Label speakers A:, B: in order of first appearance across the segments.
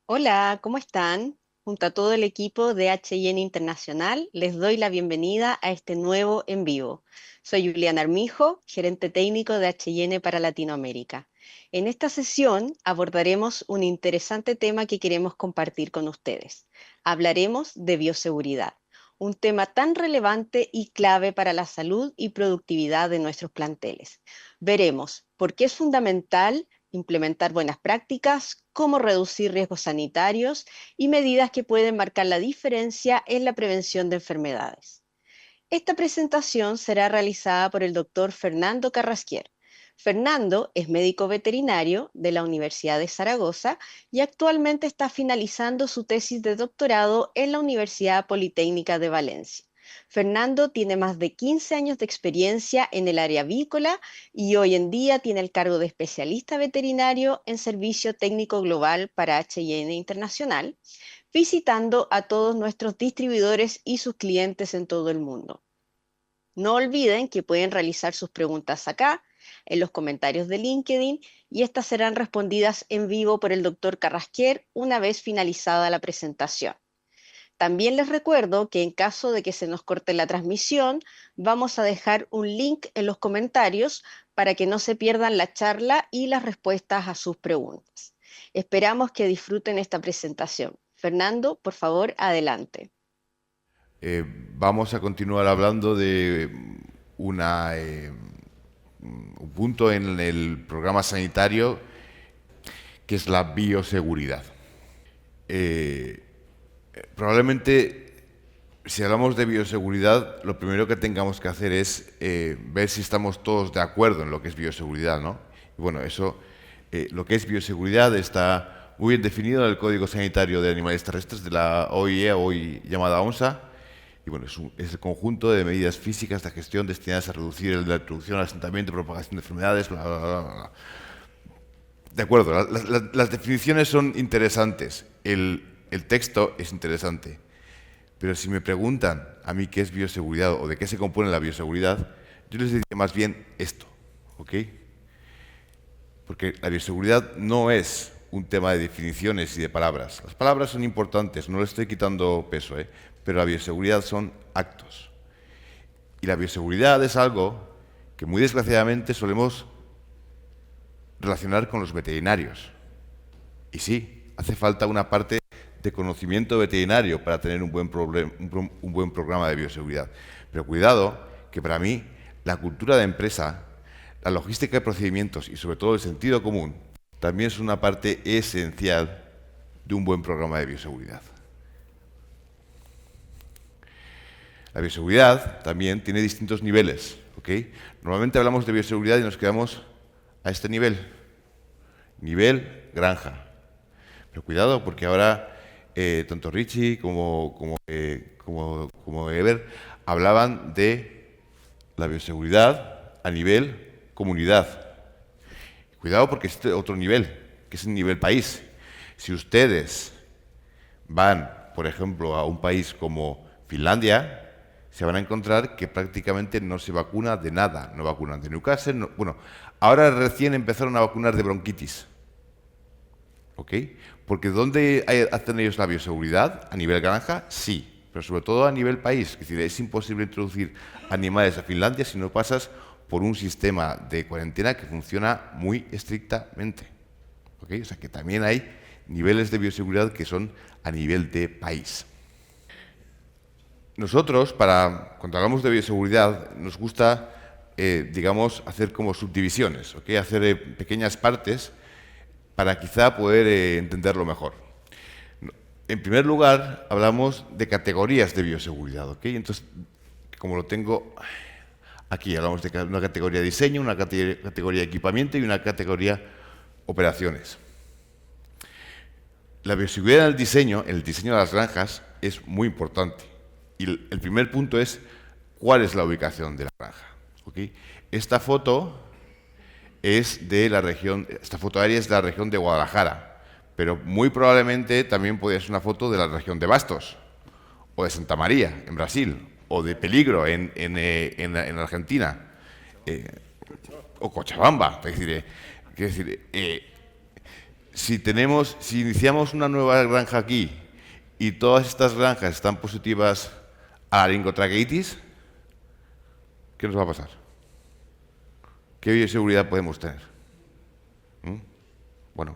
A: Hola, ¿cómo están? Junto a todo el equipo de HN Internacional, les doy la bienvenida a este nuevo en vivo. Soy Juliana Armijo, gerente técnico de HN para Latinoamérica. En esta sesión abordaremos un interesante tema que queremos compartir con ustedes. Hablaremos de bioseguridad, un tema tan relevante y clave para la salud y productividad de nuestros planteles. Veremos por qué es fundamental implementar buenas prácticas, cómo reducir riesgos sanitarios y medidas que pueden marcar la diferencia en la prevención de enfermedades. Esta presentación será realizada por el doctor Fernando Carrasquier. Fernando es médico veterinario de la Universidad de Zaragoza y actualmente está finalizando su tesis de doctorado en la Universidad Politécnica de Valencia. Fernando tiene más de 15 años de experiencia en el área avícola y hoy en día tiene el cargo de especialista veterinario en servicio técnico global para H&N Internacional, visitando a todos nuestros distribuidores y sus clientes en todo el mundo. No olviden que pueden realizar sus preguntas acá, en los comentarios de LinkedIn, y estas serán respondidas en vivo por el doctor Carrasquier una vez finalizada la presentación. También les recuerdo que en caso de que se nos corte la transmisión, vamos a dejar un link en los comentarios para que no se pierdan la charla y las respuestas a sus preguntas. Esperamos que disfruten esta presentación. Fernando, por favor, adelante.
B: Vamos a continuar hablando de un punto en el programa sanitario que es la bioseguridad. Probablemente, si hablamos de bioseguridad, lo primero que tengamos que hacer es ver si estamos todos de acuerdo en lo que es bioseguridad, ¿no? Y bueno, lo que es bioseguridad está muy bien definido en el Código Sanitario de Animales Terrestres de la OIE, hoy llamada ONSA. Y bueno, es el conjunto de medidas físicas de gestión destinadas a reducir la introducción, el asentamiento y propagación de enfermedades, bla, bla, bla, bla. De acuerdo, las definiciones son interesantes, el texto es interesante, pero si me preguntan a mí qué es bioseguridad o de qué se compone la bioseguridad, yo les diría más bien esto, ¿ok? Porque la bioseguridad no es un tema de definiciones y de palabras. Las palabras son importantes, no le estoy quitando peso, pero la bioseguridad son actos. Y la bioseguridad es algo que muy desgraciadamente solemos relacionar con los veterinarios. Y sí, hace falta una parte de conocimiento veterinario para tener un buen programa de bioseguridad. Pero cuidado, que para mí la cultura de empresa, la logística de procedimientos y sobre todo el sentido común también es una parte esencial de un buen programa de bioseguridad. La bioseguridad también tiene distintos niveles, ¿ok? Normalmente hablamos de bioseguridad y nos quedamos a este nivel, nivel granja. Pero cuidado, porque ahora tanto Richie como Ever hablaban de la bioseguridad a nivel comunidad. Cuidado porque existe otro nivel, que es el nivel país. Si ustedes van, por ejemplo, a un país como Finlandia, se van a encontrar que prácticamente no se vacuna de nada. No vacunan de Newcastle. Bueno, ahora recién empezaron a vacunar de bronquitis. ¿Ok? Porque ¿dónde hacen ellos la bioseguridad? ¿A nivel granja? Sí, pero sobre todo a nivel país. Es decir, es imposible introducir animales a Finlandia si no pasas por un sistema de cuarentena que funciona muy estrictamente. ¿Ok? O sea que también hay niveles de bioseguridad que son a nivel de país. Nosotros, cuando hablamos de bioseguridad, nos gusta, digamos, hacer como subdivisiones, ¿ok? Hacer pequeñas partes para quizá poder entenderlo mejor. En primer lugar, hablamos de categorías de bioseguridad, ¿ok? Entonces, como lo tengo aquí, hablamos de una categoría diseño, una categoría equipamiento y una categoría operaciones. La bioseguridad en el diseño de las granjas, es muy importante. Y el primer punto es, ¿cuál es la ubicación de la granja? ¿Okay? Esta foto es de la región, esta foto aérea es de la región de Guadalajara, pero muy probablemente también podría ser una foto de la región de Bastos, o de Santa María, en Brasil, o de Peligro, en Argentina. eh, o Cochabamba. Si iniciamos una nueva granja aquí y todas estas granjas están positivas a la laringotraqueitis, ¿qué nos va a pasar? ¿Qué bioseguridad podemos tener? Bueno,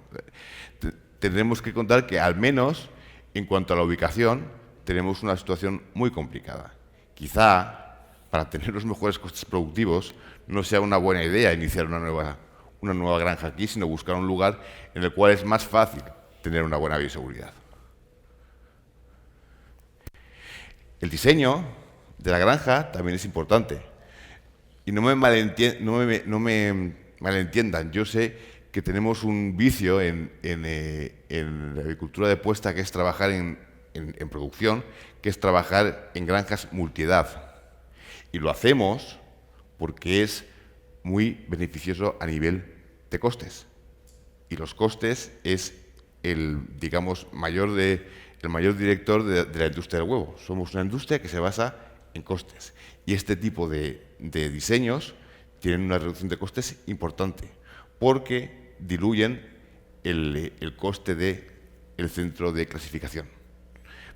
B: tendremos que contar que al menos en cuanto a la ubicación tenemos una situación muy complicada. Quizá para tener los mejores costes productivos no sea una buena idea iniciar una nueva granja aquí, sino buscar un lugar en el cual es más fácil tener una buena bioseguridad. El diseño de la granja también es importante. Y no me malentiendan, yo sé que tenemos un vicio en la agricultura de puesta, que es trabajar en producción, que es trabajar en granjas multiedad. Y lo hacemos porque es muy beneficioso a nivel de costes. Y los costes es el mayor director de la industria del huevo. Somos una industria que se basa en costes. Y este tipo de diseños tienen una reducción de costes importante, porque diluyen el coste del centro de clasificación.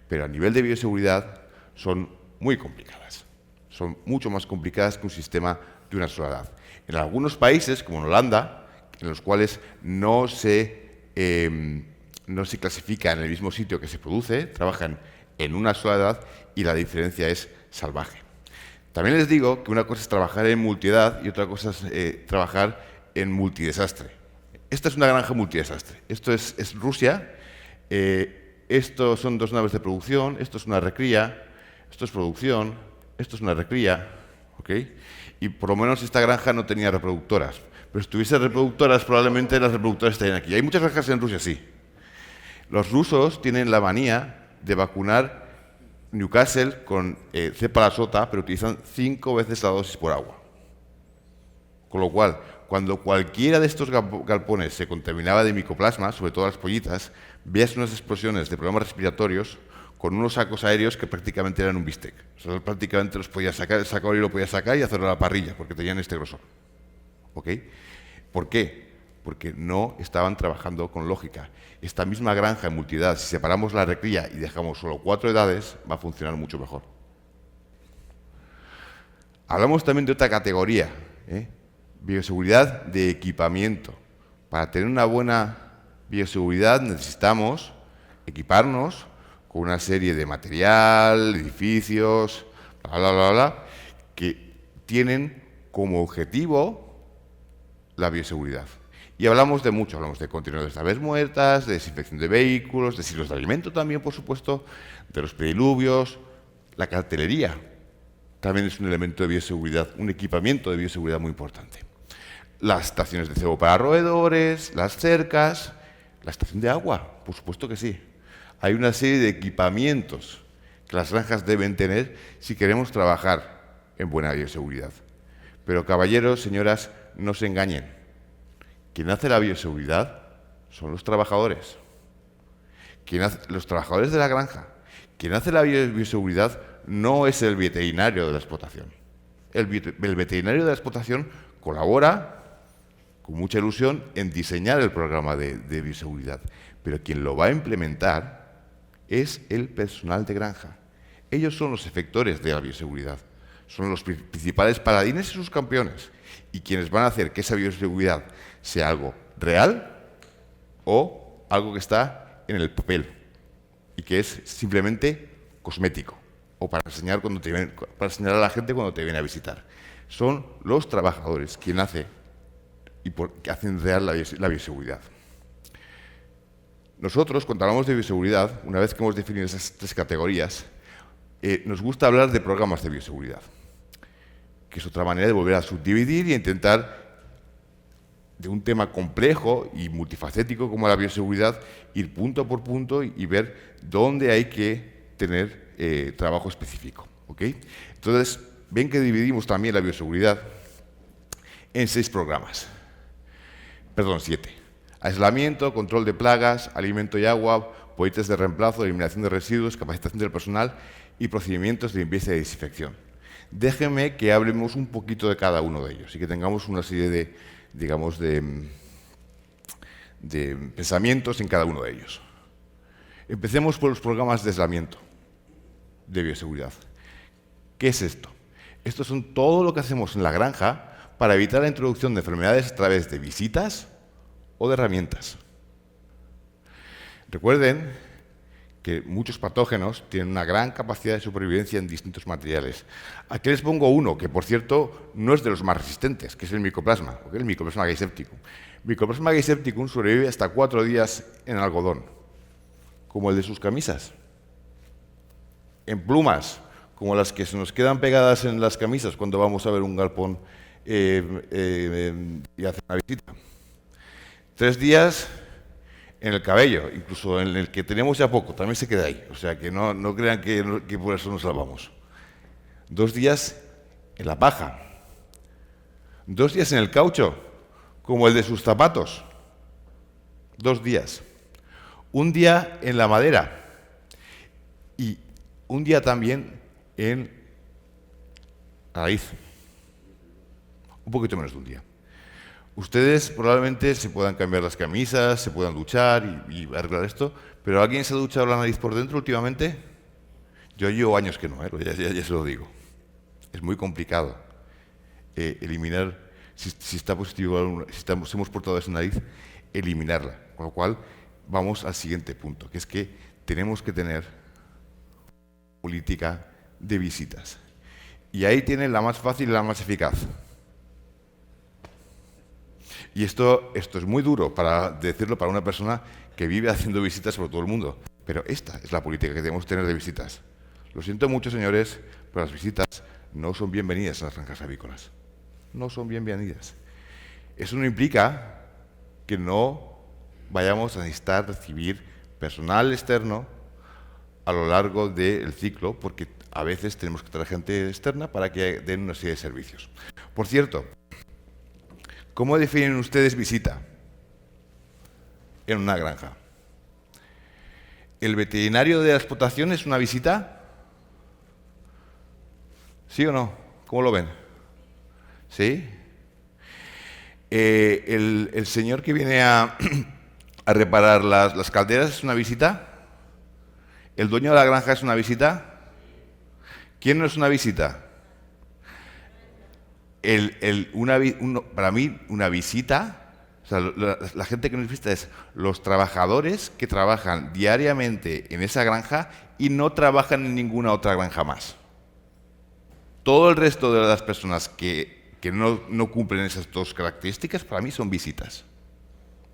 B: Pero a nivel de bioseguridad son muy complicadas. Son mucho más complicadas que un sistema de una sola edad. En algunos países, como en Holanda, en los cuales no se clasifica en el mismo sitio que se produce, trabajan en una sola edad y la diferencia es salvaje. También les digo que una cosa es trabajar en multiedad y otra cosa es trabajar en multidesastre. Esta es una granja multidesastre. Esto es Rusia. Esto son 2 naves de producción. Esto es una recría. Esto es producción. Esto es una recría. ¿Okay? Y por lo menos esta granja no tenía reproductoras. Pero si tuviese reproductoras, probablemente las reproductoras estarían aquí. Hay muchas granjas en Rusia, sí. Los rusos tienen la manía de vacunar Newcastle con cepa sota, pero utilizan 5 veces la dosis por agua. Con lo cual, cuando cualquiera de estos galpones se contaminaba de micoplasma, sobre todo las pollitas, veías unas explosiones de problemas respiratorios con unos sacos aéreos que prácticamente eran un bistec. O sea, prácticamente los podías sacar, el saco aéreo lo podías sacar y hacerlo a la parrilla, porque tenían este grosor. ¿Ok? ¿Por qué? Porque no estaban trabajando con lógica. Esta misma granja en multiedad, si separamos la recría y dejamos solo 4 edades, va a funcionar mucho mejor. Hablamos también de otra categoría, bioseguridad de equipamiento. Para tener una buena bioseguridad necesitamos equiparnos con una serie de material, edificios, que tienen como objetivo la bioseguridad. Y hablamos de mucho, hablamos de contenedores de aves muertas, de desinfección de vehículos, de silos de alimento también, por supuesto, de los pediluvios, la cartelería. También es un elemento de bioseguridad, un equipamiento de bioseguridad muy importante. Las estaciones de cebo para roedores, las cercas, la estación de agua, por supuesto que sí. Hay una serie de equipamientos que las granjas deben tener si queremos trabajar en buena bioseguridad. Pero caballeros, señoras, no se engañen. Quien hace la bioseguridad son los trabajadores. Los trabajadores de la granja. Quien hace la bioseguridad no es el veterinario de la explotación. El veterinario de la explotación colabora con mucha ilusión en diseñar el programa de bioseguridad, pero quien lo va a implementar es el personal de granja. Ellos son los efectores de la bioseguridad, son los principales paladines y sus campeones, y quienes van a hacer que esa bioseguridad sea algo real o algo que está en el papel y que es simplemente cosmético o para enseñar para señalar a la gente cuando te viene a visitar. Son los trabajadores quienes hacen real la bioseguridad. Nosotros, cuando hablamos de bioseguridad, una vez que hemos definido esas 3 categorías, nos gusta hablar de programas de bioseguridad, que es otra manera de volver a subdividir y intentar, de un tema complejo y multifacético como la bioseguridad, ir punto por punto y ver dónde hay que tener trabajo específico. ¿Okay? Entonces, ven que dividimos también la bioseguridad en 6 programas. Perdón, 7. Aislamiento, control de plagas, alimento y agua, políticas de reemplazo, eliminación de residuos, capacitación del personal y procedimientos de limpieza y desinfección. Déjenme que hablemos un poquito de cada uno de ellos y que tengamos una serie de, digamos, de pensamientos en cada uno de ellos. Empecemos por los programas de aislamiento de bioseguridad. ¿Qué es esto? Esto son todo lo que hacemos en la granja para evitar la introducción de enfermedades a través de visitas o de herramientas. Recuerden que muchos patógenos tienen una gran capacidad de supervivencia en distintos materiales. Aquí les pongo uno, que por cierto no es de los más resistentes, que es el Mycoplasma, ¿okay? El Mycoplasma gaysepticum. Mycoplasma gaysepticum sobrevive hasta 4 días en algodón, como el de sus camisas. En plumas, como las que se nos quedan pegadas en las camisas cuando vamos a ver un galpón y hacer una visita. 3 días en el cabello, incluso en el que tenemos ya poco, también se queda ahí. O sea, que no crean que por eso nos lavamos. 2 días en la paja. 2 días en el caucho, como el de sus zapatos. 2 días. 1 día en la madera. Y 1 día también en la raíz. Un poquito menos de 1 día. Ustedes probablemente se puedan cambiar las camisas, se puedan duchar y arreglar esto, pero ¿alguien se ha duchado la nariz por dentro últimamente? Yo llevo años que no, ya se lo digo. Es muy complicado eliminar, si está positivo, si hemos portado esa nariz, eliminarla. Con lo cual, vamos al siguiente punto, que es que tenemos que tener política de visitas. Y ahí tienen la más fácil y la más eficaz. Y esto es muy duro para decirlo para una persona que vive haciendo visitas por todo el mundo. Pero esta es la política que debemos tener de visitas. Lo siento mucho, señores, pero las visitas no son bienvenidas en las granjas avícolas. No son bienvenidas. Eso no implica que no vayamos a necesitar recibir personal externo a lo largo del ciclo, porque a veces tenemos que traer gente externa para que den una serie de servicios. Por cierto, ¿cómo definen ustedes visita en una granja? ¿El veterinario de la explotación es una visita? ¿Sí o no? ¿Cómo lo ven? ¿Sí? ¿El señor que viene a reparar las calderas es una visita? ¿El dueño de la granja es una visita? ¿Quién no es una visita? Para mí, una visita, o sea, la gente que nos visita es los trabajadores que trabajan diariamente en esa granja y no trabajan en ninguna otra granja más. Todo el resto de las personas que no cumplen esas 2 características, para mí son visitas.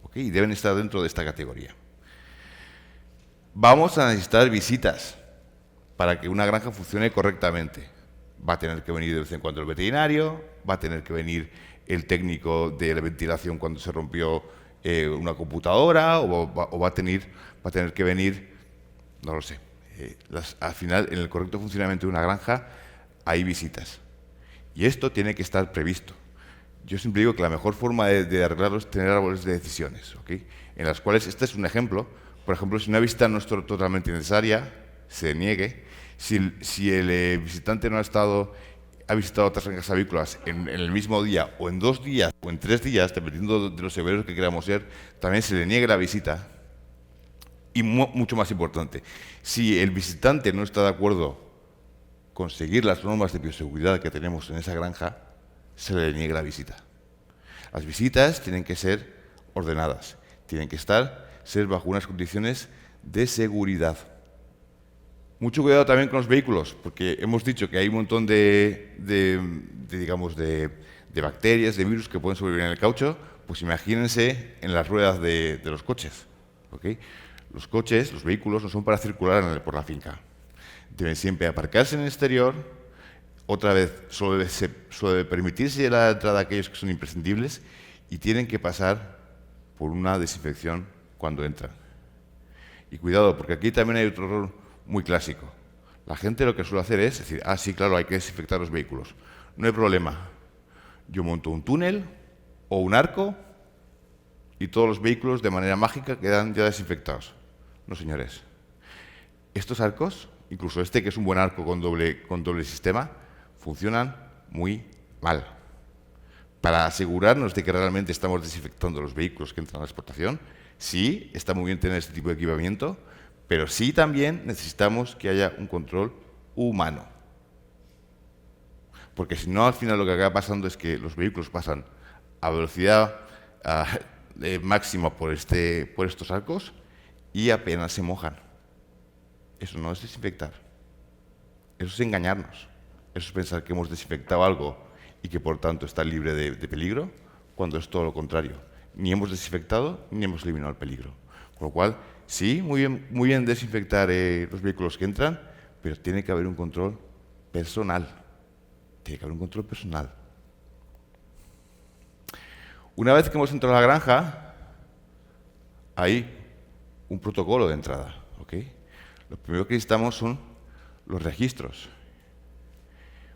B: ¿Okay? Y deben estar dentro de esta categoría. Vamos a necesitar visitas para que una granja funcione correctamente. Va a tener que venir de vez en cuando el veterinario, va a tener que venir el técnico de la ventilación cuando se rompió una computadora, o va a tener que venir, no lo sé. Al final, en el correcto funcionamiento de una granja, hay visitas. Y esto tiene que estar previsto. Yo siempre digo que la mejor forma de arreglarlo es tener árboles de decisiones, ¿okay? En las cuales, este es un ejemplo. Por ejemplo, si una visita no es totalmente necesaria, se niegue. Si el visitante no ha visitado otras granjas avícolas en el mismo día, o en 2 días, o en 3 días, dependiendo de los severos que queramos ser, también se le niegue la visita. Y mucho más importante, si el visitante no está de acuerdo con seguir las normas de bioseguridad que tenemos en esa granja, se le niegue la visita. Las visitas tienen que ser ordenadas, tienen que ser bajo unas condiciones de seguridad. Mucho cuidado también con los vehículos, porque hemos dicho que hay un montón de bacterias, de virus que pueden sobrevivir en el caucho. Pues imagínense en las ruedas de los coches. ¿Okay? Los coches, los vehículos, no son para circular por la finca. Deben siempre aparcarse en el exterior. Otra vez, suele permitirse la entrada a aquellos que son imprescindibles y tienen que pasar por una desinfección cuando entran. Y cuidado, porque aquí también hay otro error muy clásico. La gente lo que suele hacer es decir, sí, claro, hay que desinfectar los vehículos. No hay problema. Yo monto un túnel o un arco y todos los vehículos de manera mágica quedan ya desinfectados. No, señores. Estos arcos, incluso este que es un buen arco con doble sistema, funcionan muy mal. Para asegurarnos de que realmente estamos desinfectando los vehículos que entran a la exportación, sí, está muy bien tener este tipo de equipamiento, pero sí también necesitamos que haya un control humano. Porque si no, al final lo que acaba pasando es que los vehículos pasan a velocidad máxima por estos arcos y apenas se mojan. Eso no es desinfectar. Eso es engañarnos. Eso es pensar que hemos desinfectado algo y que por tanto está libre de peligro, cuando es todo lo contrario. Ni hemos desinfectado ni hemos eliminado el peligro. Con lo cual, sí, muy bien desinfectar los vehículos que entran, pero tiene que haber un control personal. Tiene que haber un control personal. Una vez que hemos entrado a la granja, hay un protocolo de entrada, ¿ok? Lo primero que necesitamos son los registros.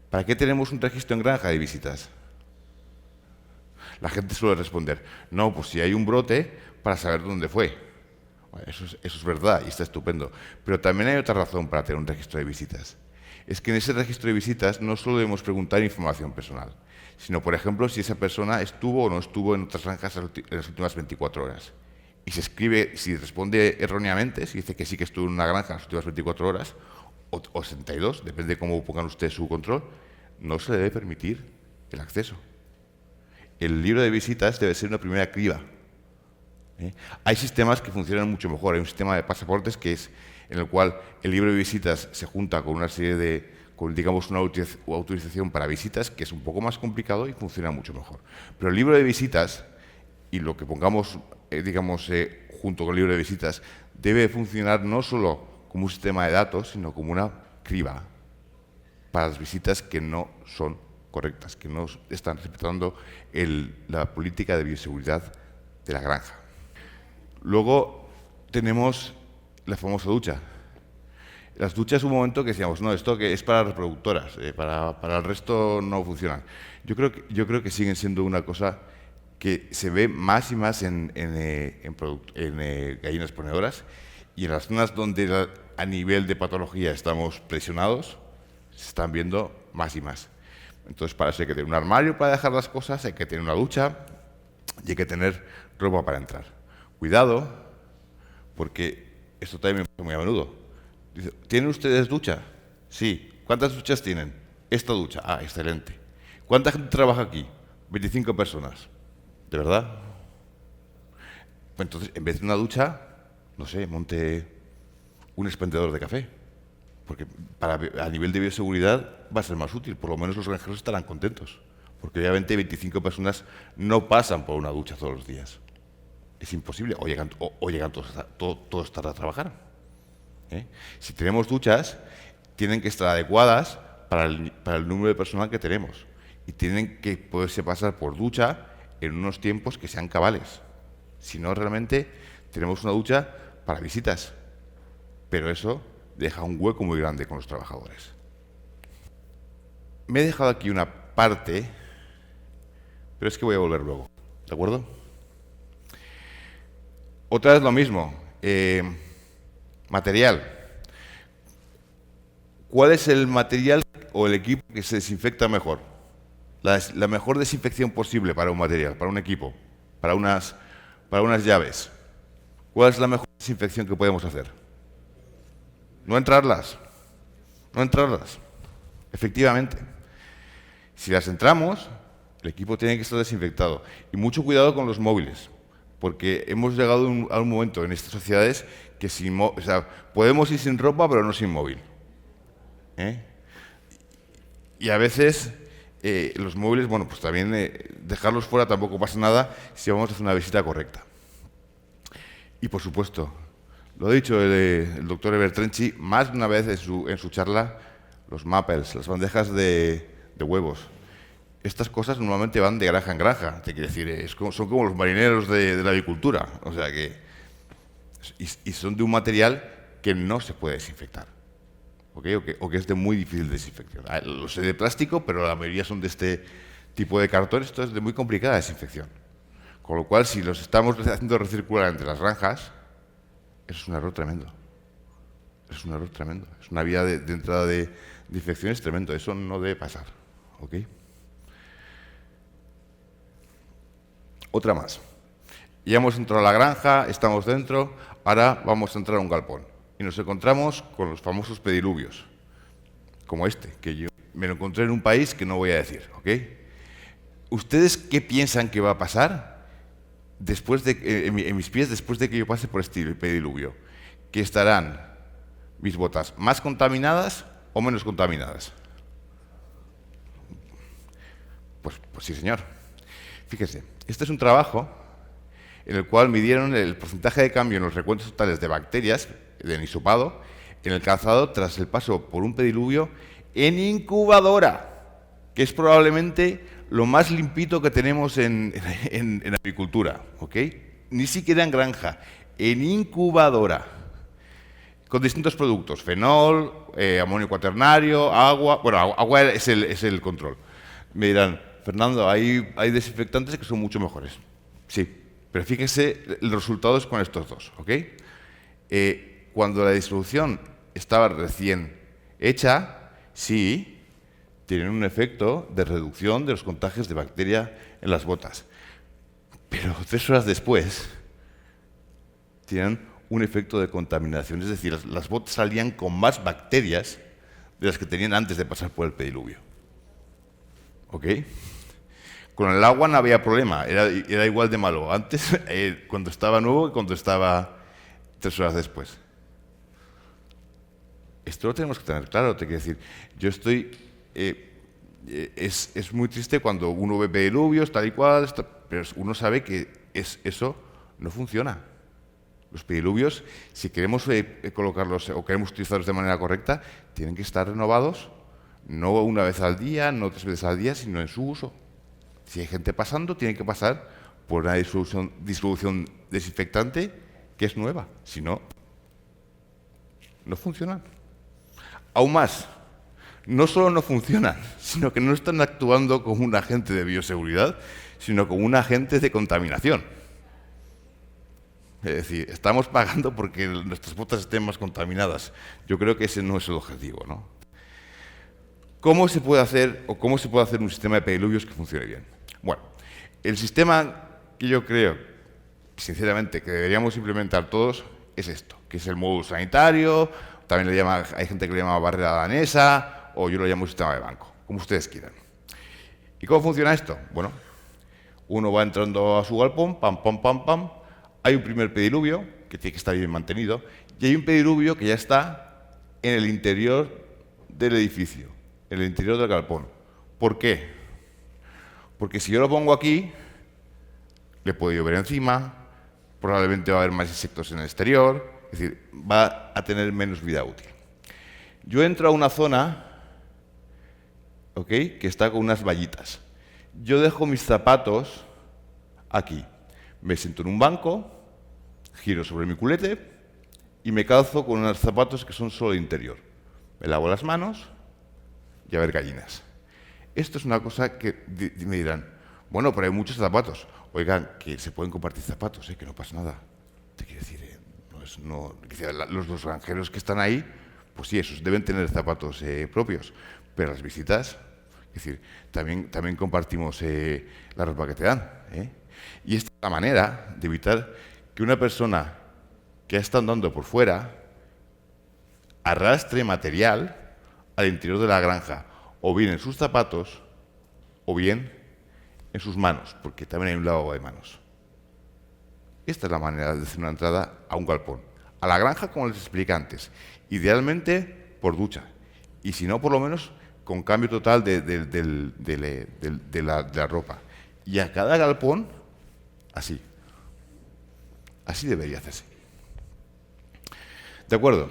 B: ¿Para qué tenemos un registro en granja de visitas? La gente suele responder, no, pues si hay un brote, para saber dónde fue. Bueno, eso es verdad y está estupendo. Pero también hay otra razón para tener un registro de visitas. Es que en ese registro de visitas no solo debemos preguntar información personal, sino, por ejemplo, si esa persona estuvo o no estuvo en otras granjas en las últimas 24 horas. Y se escribe, si responde erróneamente, si dice que sí que estuvo en una granja en las últimas 24 horas, o 62, depende de cómo pongan ustedes su control, no se le debe permitir el acceso. El libro de visitas debe ser una primera criba. Hay sistemas que funcionan mucho mejor. Hay un sistema de pasaportes que es en el cual el libro de visitas se junta con una serie con, digamos, una autorización para visitas, que es un poco más complicado y funciona mucho mejor. Pero el libro de visitas y lo que pongamos, digamos, junto con el libro de visitas, debe funcionar no solo como un sistema de datos, sino como una criba para las visitas que no son correctas, que no están respetando la política de bioseguridad de la granja. Luego tenemos la famosa ducha. Las duchas es un momento que decíamos, no, esto que es para reproductoras, para el resto no funcionan. Yo creo que siguen siendo una cosa que se ve más y más en gallinas ponedoras, y en las zonas donde a nivel de patología estamos presionados, se están viendo más y más. Entonces, para eso hay que tener un armario para dejar las cosas, hay que tener una ducha y hay que tener ropa para entrar. Cuidado, porque esto también me pasa muy a menudo. Dice, ¿tienen ustedes ducha? Sí. ¿Cuántas duchas tienen? Esta ducha. Ah, excelente. ¿Cuánta gente trabaja aquí? 25 personas. ¿De verdad? Pues entonces, en vez de una ducha, no sé, monte un expendedor de café. Porque a nivel de bioseguridad va a ser más útil. Por lo menos los granjeros estarán contentos. Porque obviamente 25 personas no pasan por una ducha todos los días. Es imposible. O llegan todos tarde a trabajar. Si tenemos duchas, tienen que estar adecuadas para el número de personal que tenemos. Y tienen que poderse pasar por ducha en unos tiempos que sean cabales. Si no, realmente tenemos una ducha para visitas. Pero eso deja un hueco muy grande con los trabajadores. Me he dejado aquí una parte, pero es que voy a volver luego. ¿De acuerdo? Otra vez lo mismo. Material. ¿Cuál es el material o el equipo que se desinfecta mejor? La mejor desinfección posible para un material, para un equipo, para unas llaves. ¿Cuál es la mejor desinfección que podemos hacer? No entrarlas. No entrarlas. Efectivamente. Si las entramos, el equipo tiene que estar desinfectado. Y mucho cuidado con los móviles, porque hemos llegado a un momento en estas sociedades que podemos ir sin ropa, pero no sin móvil. Y a veces los móviles, bueno, pues también dejarlos fuera tampoco pasa nada si vamos a hacer una visita correcta. Y por supuesto, lo ha dicho el doctor Evertrenchi más de una vez en su charla, los Mappels, las bandejas de huevos. Estas cosas normalmente van de granja en granja, te quiero decir, son como los marineros de la avicultura, o sea que y son de un material que no se puede desinfectar, ¿okay? O que es de muy difícil desinfección. Los de plástico, pero la mayoría son de este tipo de cartón, esto es de muy complicada desinfección. Con lo cual, si los estamos haciendo recircular entre las granjas, eso es un error tremendo. Es un error tremendo. Es una vía de entrada de infecciones tremendo. Eso no debe pasar. ¿ok? Otra más. Ya hemos entrado a la granja, estamos dentro, ahora vamos a entrar a un galpón. Y nos encontramos con los famosos pediluvios, como este, que yo me lo encontré en un país que no voy a decir, ¿ok? ¿Ustedes qué piensan que va a pasar después en mis pies después de que yo pase por este pediluvio? ¿Que estarán mis botas más contaminadas o menos contaminadas? Pues sí, señor. Fíjese, este es un trabajo en el cual midieron el porcentaje de cambio en los recuentos totales de bacterias del hisopado en el calzado tras el paso por un pediluvio en incubadora, que es probablemente lo más limpito que tenemos en agricultura, ¿ok? Ni siquiera en granja, en incubadora, con distintos productos, fenol, amonio cuaternario, agua. Bueno, agua es el control. Me dirán, Fernando, hay desinfectantes que son mucho mejores. Sí, pero fíjese los resultados con estos dos, ¿ok? Cuando la distribución estaba recién hecha, sí, tienen un efecto de reducción de los contagios de bacteria en las botas. Pero 3 horas después, tienen un efecto de contaminación. Es decir, las botas salían con más bacterias de las que tenían antes de pasar por el pediluvio. ¿Ok? Con el agua no había problema, era igual de malo antes, cuando estaba nuevo y cuando estaba 3 horas después. Esto lo tenemos que tener claro, te quiero decir. Yo estoy... es muy triste cuando uno ve pediluvios, tal y cual, pero uno sabe que eso no funciona. Los pediluvios, si queremos colocarlos o queremos utilizarlos de manera correcta, tienen que estar renovados, no una vez al día, no 3 veces al día, sino en su uso. Si hay gente pasando, tiene que pasar por una distribución desinfectante que es nueva. Si no, no funcionan. Aún más, no solo no funcionan, sino que no están actuando como un agente de bioseguridad, sino como un agente de contaminación. Es decir, estamos pagando porque nuestras botas estén más contaminadas. Yo creo que ese no es el objetivo, ¿no? ¿Cómo se puede hacer un sistema de pediluvios que funcione bien? Bueno, el sistema que yo creo, sinceramente, que deberíamos implementar todos es esto, que es el módulo sanitario, también hay gente que le llama barrera danesa, o yo lo llamo sistema de banco, como ustedes quieran. ¿Y cómo funciona esto? Bueno, uno va entrando a su galpón, pam, pam, pam, pam, hay un primer pediluvio, que tiene que estar bien mantenido, y hay un pediluvio que ya está en el interior del edificio, en el interior del galpón. ¿Por qué? Porque si yo lo pongo aquí, le puede llover encima, probablemente va a haber más insectos en el exterior, es decir, va a tener menos vida útil. Yo entro a una zona, ¿ok?, que está con unas vallitas. Yo dejo mis zapatos aquí. Me siento en un banco, giro sobre mi culete y me calzo con unos zapatos que son solo de interior. Me lavo las manos y a ver gallinas. Esto es una cosa que me dirán, bueno, pero hay muchos zapatos. Oigan, que se pueden compartir zapatos, que no pasa nada. Te quiero decir, los granjeros que están ahí, pues sí, esos deben tener zapatos propios, pero las visitas, es decir, también compartimos la ropa que te dan. Y esta es la manera de evitar que una persona que está andando por fuera arrastre material al interior de la granja, o bien en sus zapatos, o bien en sus manos, porque también hay un lavabo de manos. Esta es la manera de hacer una entrada a un galpón. A la granja, como les expliqué antes, idealmente por ducha, y si no, por lo menos con cambio total de la ropa. Y a cada galpón, así. Así debería hacerse. ¿De acuerdo?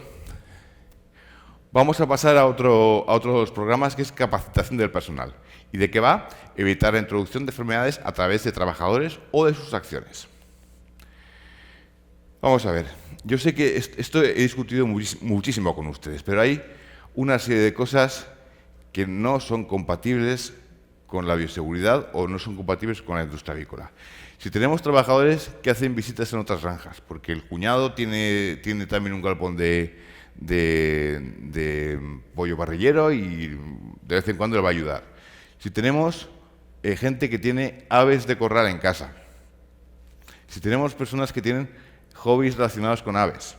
B: Vamos a pasar a otros programas, que es capacitación del personal. ¿Y de qué va? Evitar la introducción de enfermedades a través de trabajadores o de sus acciones. Vamos a ver. Yo sé que esto he discutido muchísimo con ustedes, pero hay una serie de cosas que no son compatibles con la bioseguridad o no son compatibles con la industria avícola. Si tenemos trabajadores que hacen visitas en otras granjas, porque el cuñado tiene también un galpón de pollo parrillero y de vez en cuando le va a ayudar. si tenemos gente que tiene aves de corral en casa, si tenemos personas que tienen hobbies relacionados con aves,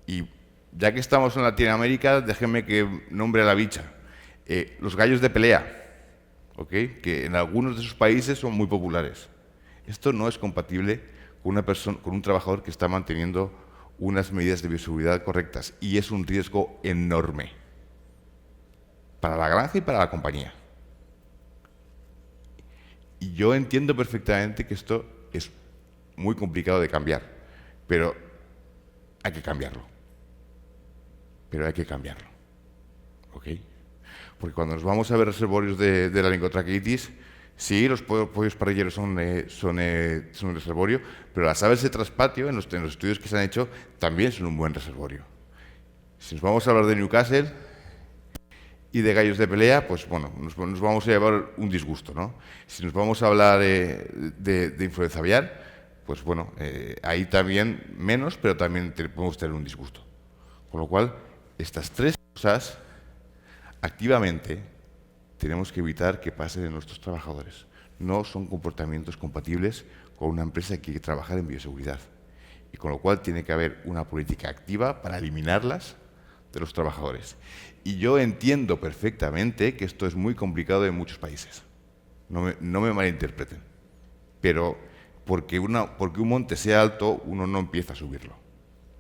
B: y ya que estamos en Latinoamérica, déjenme que nombre a la bicha, los gallos de pelea, ¿ok? Que en algunos de sus países son muy populares. Esto no es compatible con una persona, con un trabajador que está manteniendo unas medidas de bioseguridad correctas, y es un riesgo enorme para la granja y para la compañía. Y yo entiendo perfectamente que esto es muy complicado de cambiar, pero hay que cambiarlo. Pero hay que cambiarlo. ¿Ok? Porque cuando nos vamos a ver reservorios de la laringotraqueitis, sí, los pollos parrilleros son un reservorio, pero las aves de traspatio, en los estudios que se han hecho, también son un buen reservorio. Si nos vamos a hablar de Newcastle y de gallos de pelea, pues bueno, nos vamos a llevar un disgusto, ¿no? Si nos vamos a hablar de influenza aviar, pues bueno, ahí también menos, pero también podemos tener un disgusto. Con lo cual, estas tres cosas, activamente, tenemos que evitar que pasen en nuestros trabajadores. No son comportamientos compatibles con una empresa que quiere trabajar en bioseguridad. Y con lo cual tiene que haber una política activa para eliminarlas de los trabajadores. Y yo entiendo perfectamente que esto es muy complicado en muchos países. No me malinterpreten. Pero porque un monte sea alto, uno no empieza a subirlo.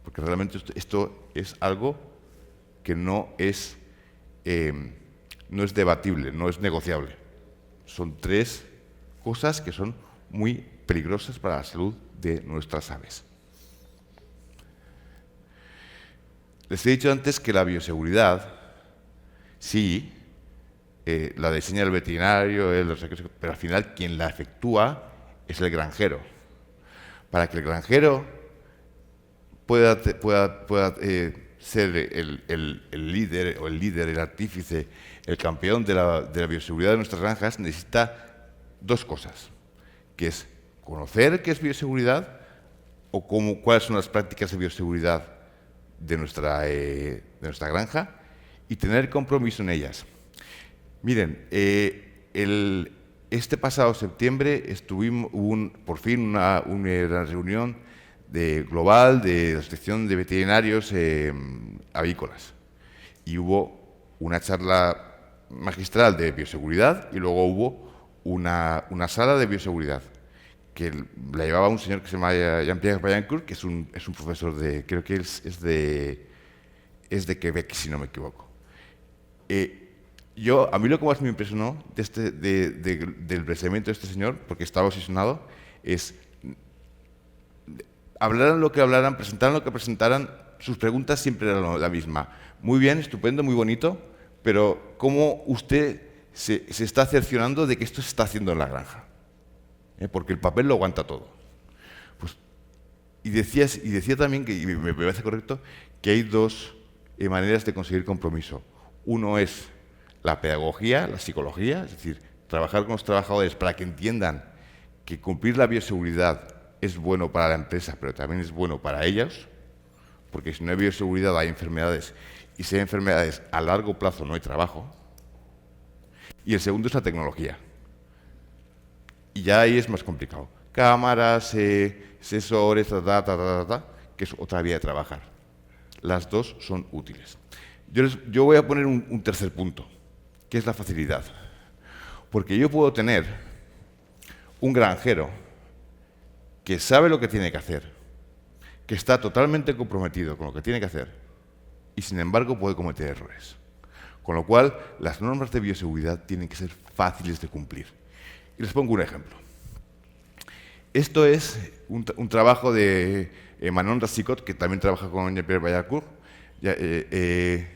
B: Porque realmente esto es algo que no es debatible, no es negociable. Son tres cosas que son muy peligrosas para la salud de nuestras aves. Les he dicho antes que la bioseguridad, sí, la diseña el veterinario, pero al final quien la efectúa es el granjero. Para que el granjero pueda ser el líder o el líder, el artífice, el campeón de la bioseguridad de nuestras granjas, necesita dos cosas, que es conocer qué es bioseguridad o cuáles son las prácticas de bioseguridad de nuestra granja y tener compromiso en ellas. Miren, este pasado septiembre hubo por fin una reunión global de la Asociación de Veterinarios Avícolas y hubo una charla magistral de bioseguridad y luego hubo una sala de bioseguridad que la llevaba un señor que se llama Jean-Pierre Vaillancourt, que es un profesor creo que es de Quebec, si no me equivoco. A mí lo que más me impresionó del pensamiento de este señor, porque estaba obsesionado, es hablaran lo que hablaran, presentaran lo que presentaran, sus preguntas siempre eran la misma. Muy bien, estupendo, muy bonito, pero ¿cómo usted se está cerciorando de que esto se está haciendo en la granja? Porque el papel lo aguanta todo. Pues, y decía también, y me parece correcto, que hay dos maneras de conseguir compromiso. Uno es la pedagogía, la psicología, es decir, trabajar con los trabajadores para que entiendan que cumplir la bioseguridad es bueno para la empresa, pero también es bueno para ellos, porque si no hay bioseguridad hay enfermedades, y si hay enfermedades a largo plazo no hay trabajo. Y el segundo es la tecnología. Y ya ahí es más complicado. Cámaras, sensores, que es otra vía de trabajar. Las dos son útiles. Yo voy a poner un tercer punto, que es la facilidad. Porque yo puedo tener un granjero que sabe lo que tiene que hacer, que está totalmente comprometido con lo que tiene que hacer, y sin embargo puede cometer errores. Con lo cual, las normas de bioseguridad tienen que ser fáciles de cumplir. Y les pongo un ejemplo. Esto es un trabajo de Manon Rassicot, que también trabaja con Jean-Pierre Vaillancourt, que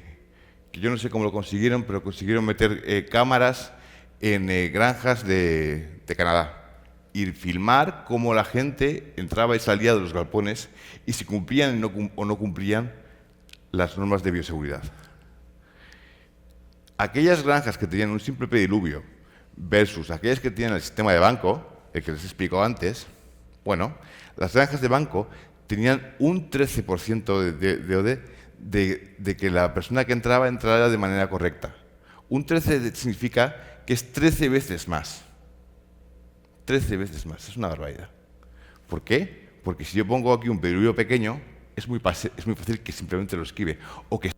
B: yo no sé cómo lo consiguieron, pero consiguieron meter cámaras en granjas de Canadá y filmar cómo la gente entraba y salía de los galpones y si cumplían o no cumplían las normas de bioseguridad. Aquellas granjas que tenían un simple pediluvio versus aquellas que tienen el sistema de banco, el que les he explicado antes, bueno, las granjas de banco tenían un 13% de que la persona que entrara de manera correcta. Un 13 significa que es 13 veces más. 13 veces más, es una barbaridad. ¿Por qué? Porque si yo pongo aquí un pedrullo pequeño, es muy fácil que simplemente lo esquive. O que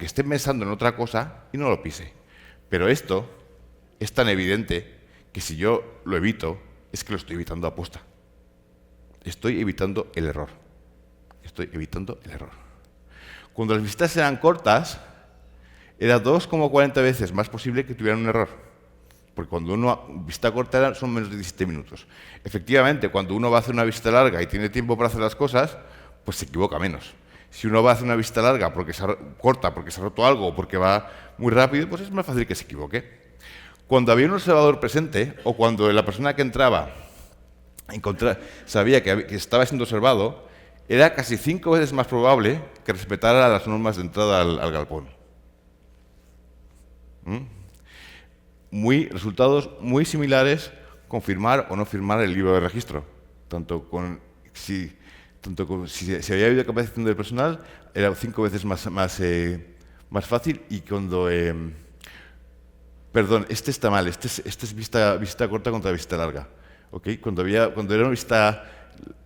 B: esté pensando en otra cosa y no lo pise. Pero esto es tan evidente que si yo lo evito, es que lo estoy evitando a posta. Estoy evitando el error. Estoy evitando el error. Cuando las visitas eran cortas, era 2,40 veces más posible que tuvieran un error. Porque cuando visita corta son menos de 17 minutos. Efectivamente, cuando uno va a hacer una visita larga y tiene tiempo para hacer las cosas, pues se equivoca menos. Si uno va a hacer una visita larga corta porque se ha roto algo o porque va muy rápido, pues es más fácil que se equivoque. Cuando había un observador presente o cuando la persona que entraba sabía que estaba siendo observado, era casi 5 veces más probable que respetara las normas de entrada al galpón. Resultados muy similares con firmar o no firmar el libro de registro. Si había habido capacitación del personal, era 5 veces más fácil. Y cuando... perdón, este está mal. Este es visita corta contra visita larga. ¿Okay? Cuando era una visita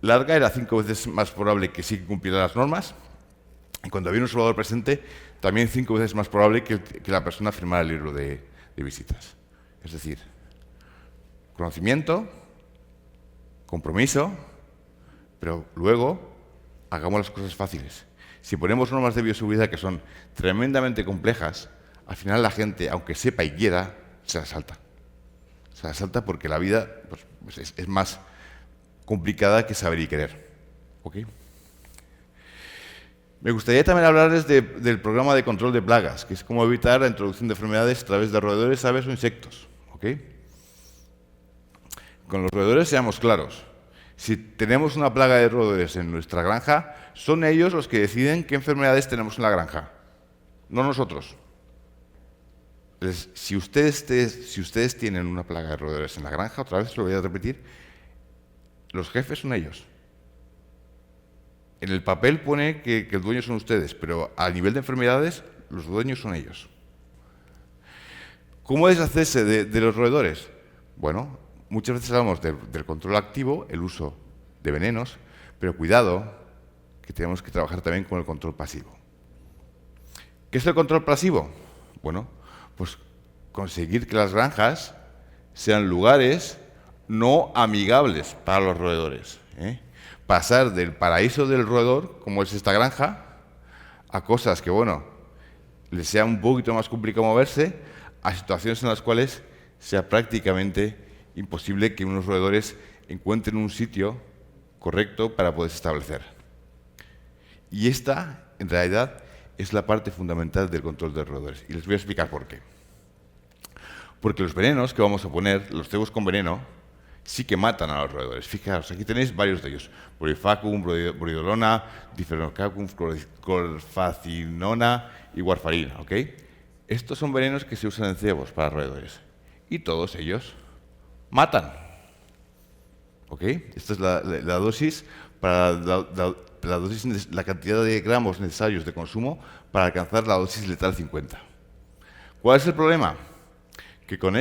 B: larga, era 5 veces más probable que sí cumpliera las normas. Y cuando había un observador presente, también 5 veces más probable que la persona firmara el libro de visitas. Es decir, conocimiento, compromiso, pero luego hagamos las cosas fáciles. Si ponemos normas de bioseguridad que son tremendamente complejas, al final la gente, aunque sepa y quiera, se la salta. Se la salta porque la vida pues, es más complicada que saber y querer. ¿Okay? Me gustaría también hablarles del programa de control de plagas, que es cómo evitar la introducción de enfermedades a través de roedores, aves o insectos. ¿Okay? Con los roedores seamos claros. Si tenemos una plaga de roedores en nuestra granja, son ellos los que deciden qué enfermedades tenemos en la granja, no nosotros. Si ustedes tienen una plaga de roedores en la granja, otra vez lo voy a repetir, los jefes son ellos. En el papel pone que el dueño son ustedes, pero a nivel de enfermedades, los dueños son ellos. ¿Cómo deshacerse de los roedores? Bueno, muchas veces hablamos del control activo, el uso de venenos, pero cuidado, que tenemos que trabajar también con el control pasivo. ¿Qué es el control pasivo? Bueno, pues conseguir que las granjas sean lugares no amigables para los roedores. Pasar del paraíso del roedor, como es esta granja, a cosas que, bueno, les sea un poquito más complicado moverse, a situaciones en las cuales sea prácticamente imposible que unos roedores encuentren un sitio correcto para poderse establecer. Y esta, en realidad, es la parte fundamental del control de roedores. Y les voy a explicar por qué. Porque los venenos que vamos a poner, los cebos con veneno, sí que matan a los roedores. Fijaos, aquí tenéis varios de ellos. Borifacum, Boridolona, Diphenocacum, Chlorfacinona y Warfarina. ¿Okay? Estos son venenos que se usan en cebos para roedores. Y todos ellos matan. ¿Okay? Esta es la dosis para la cantidad de gramos necesarios de consumo para alcanzar la dosis letal 50. ¿Cuál es el problema? Que con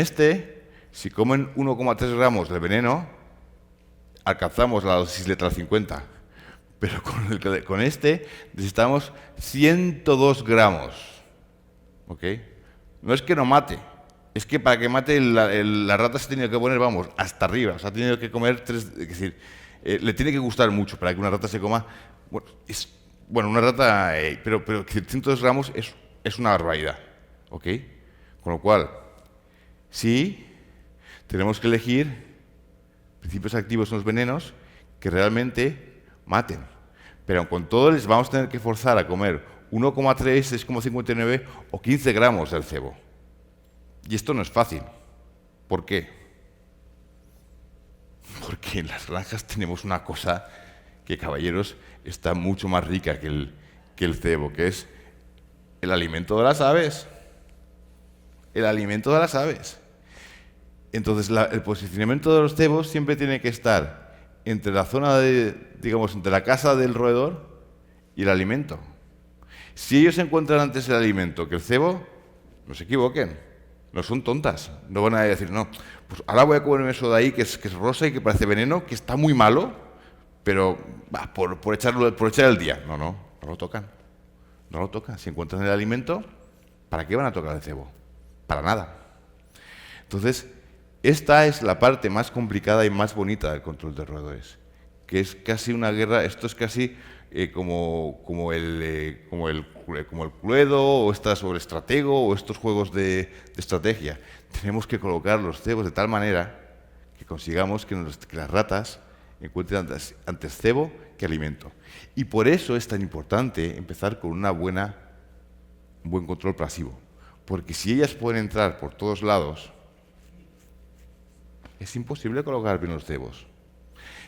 B: si comen 1,3 gramos de veneno, alcanzamos la dosis letal 50. Pero con necesitamos 102 gramos. ¿Okay? No es que no mate, es que para que mate la rata se ha tenido que poner, vamos, hasta arriba. O sea, ha tenido que comer es decir, le tiene que gustar mucho para que una rata se coma. Bueno, una rata, pero 102 gramos es una barbaridad. ¿Ok? Con lo cual, sí, tenemos que elegir principios activos en los venenos que realmente maten. Pero con todo les vamos a tener que forzar a comer 1,3, 6,59 o 15 gramos del cebo. Y esto no es fácil. ¿Por qué? Porque en las granjas tenemos una cosa que, caballeros, está mucho más rica que el cebo, que es el alimento de las aves. El alimento de las aves. Entonces, el posicionamiento de los cebos siempre tiene que estar entre la zona entre la casa del roedor y el alimento. Si ellos encuentran antes el alimento que el cebo, no se equivoquen. no son tontas. No van a decir, no, pues ahora voy a comerme eso de ahí que es rosa y que parece veneno, que está muy malo, pero va, por echar el día. No, no, no lo tocan. No lo tocan. Si encuentran el alimento, ¿para qué van a tocar el cebo? Para nada. Entonces, esta es la parte más complicada y más bonita del control de roedores, que es casi una guerra. Esto es casi como el Cluedo o esta sobre estratego o estos juegos de estrategia. Tenemos que colocar los cebos de tal manera que consigamos que las ratas encuentren antes cebo que alimento. Y por eso es tan importante empezar con un buen control pasivo. Porque si ellas pueden entrar por todos lados, es imposible colocar bien los cebos.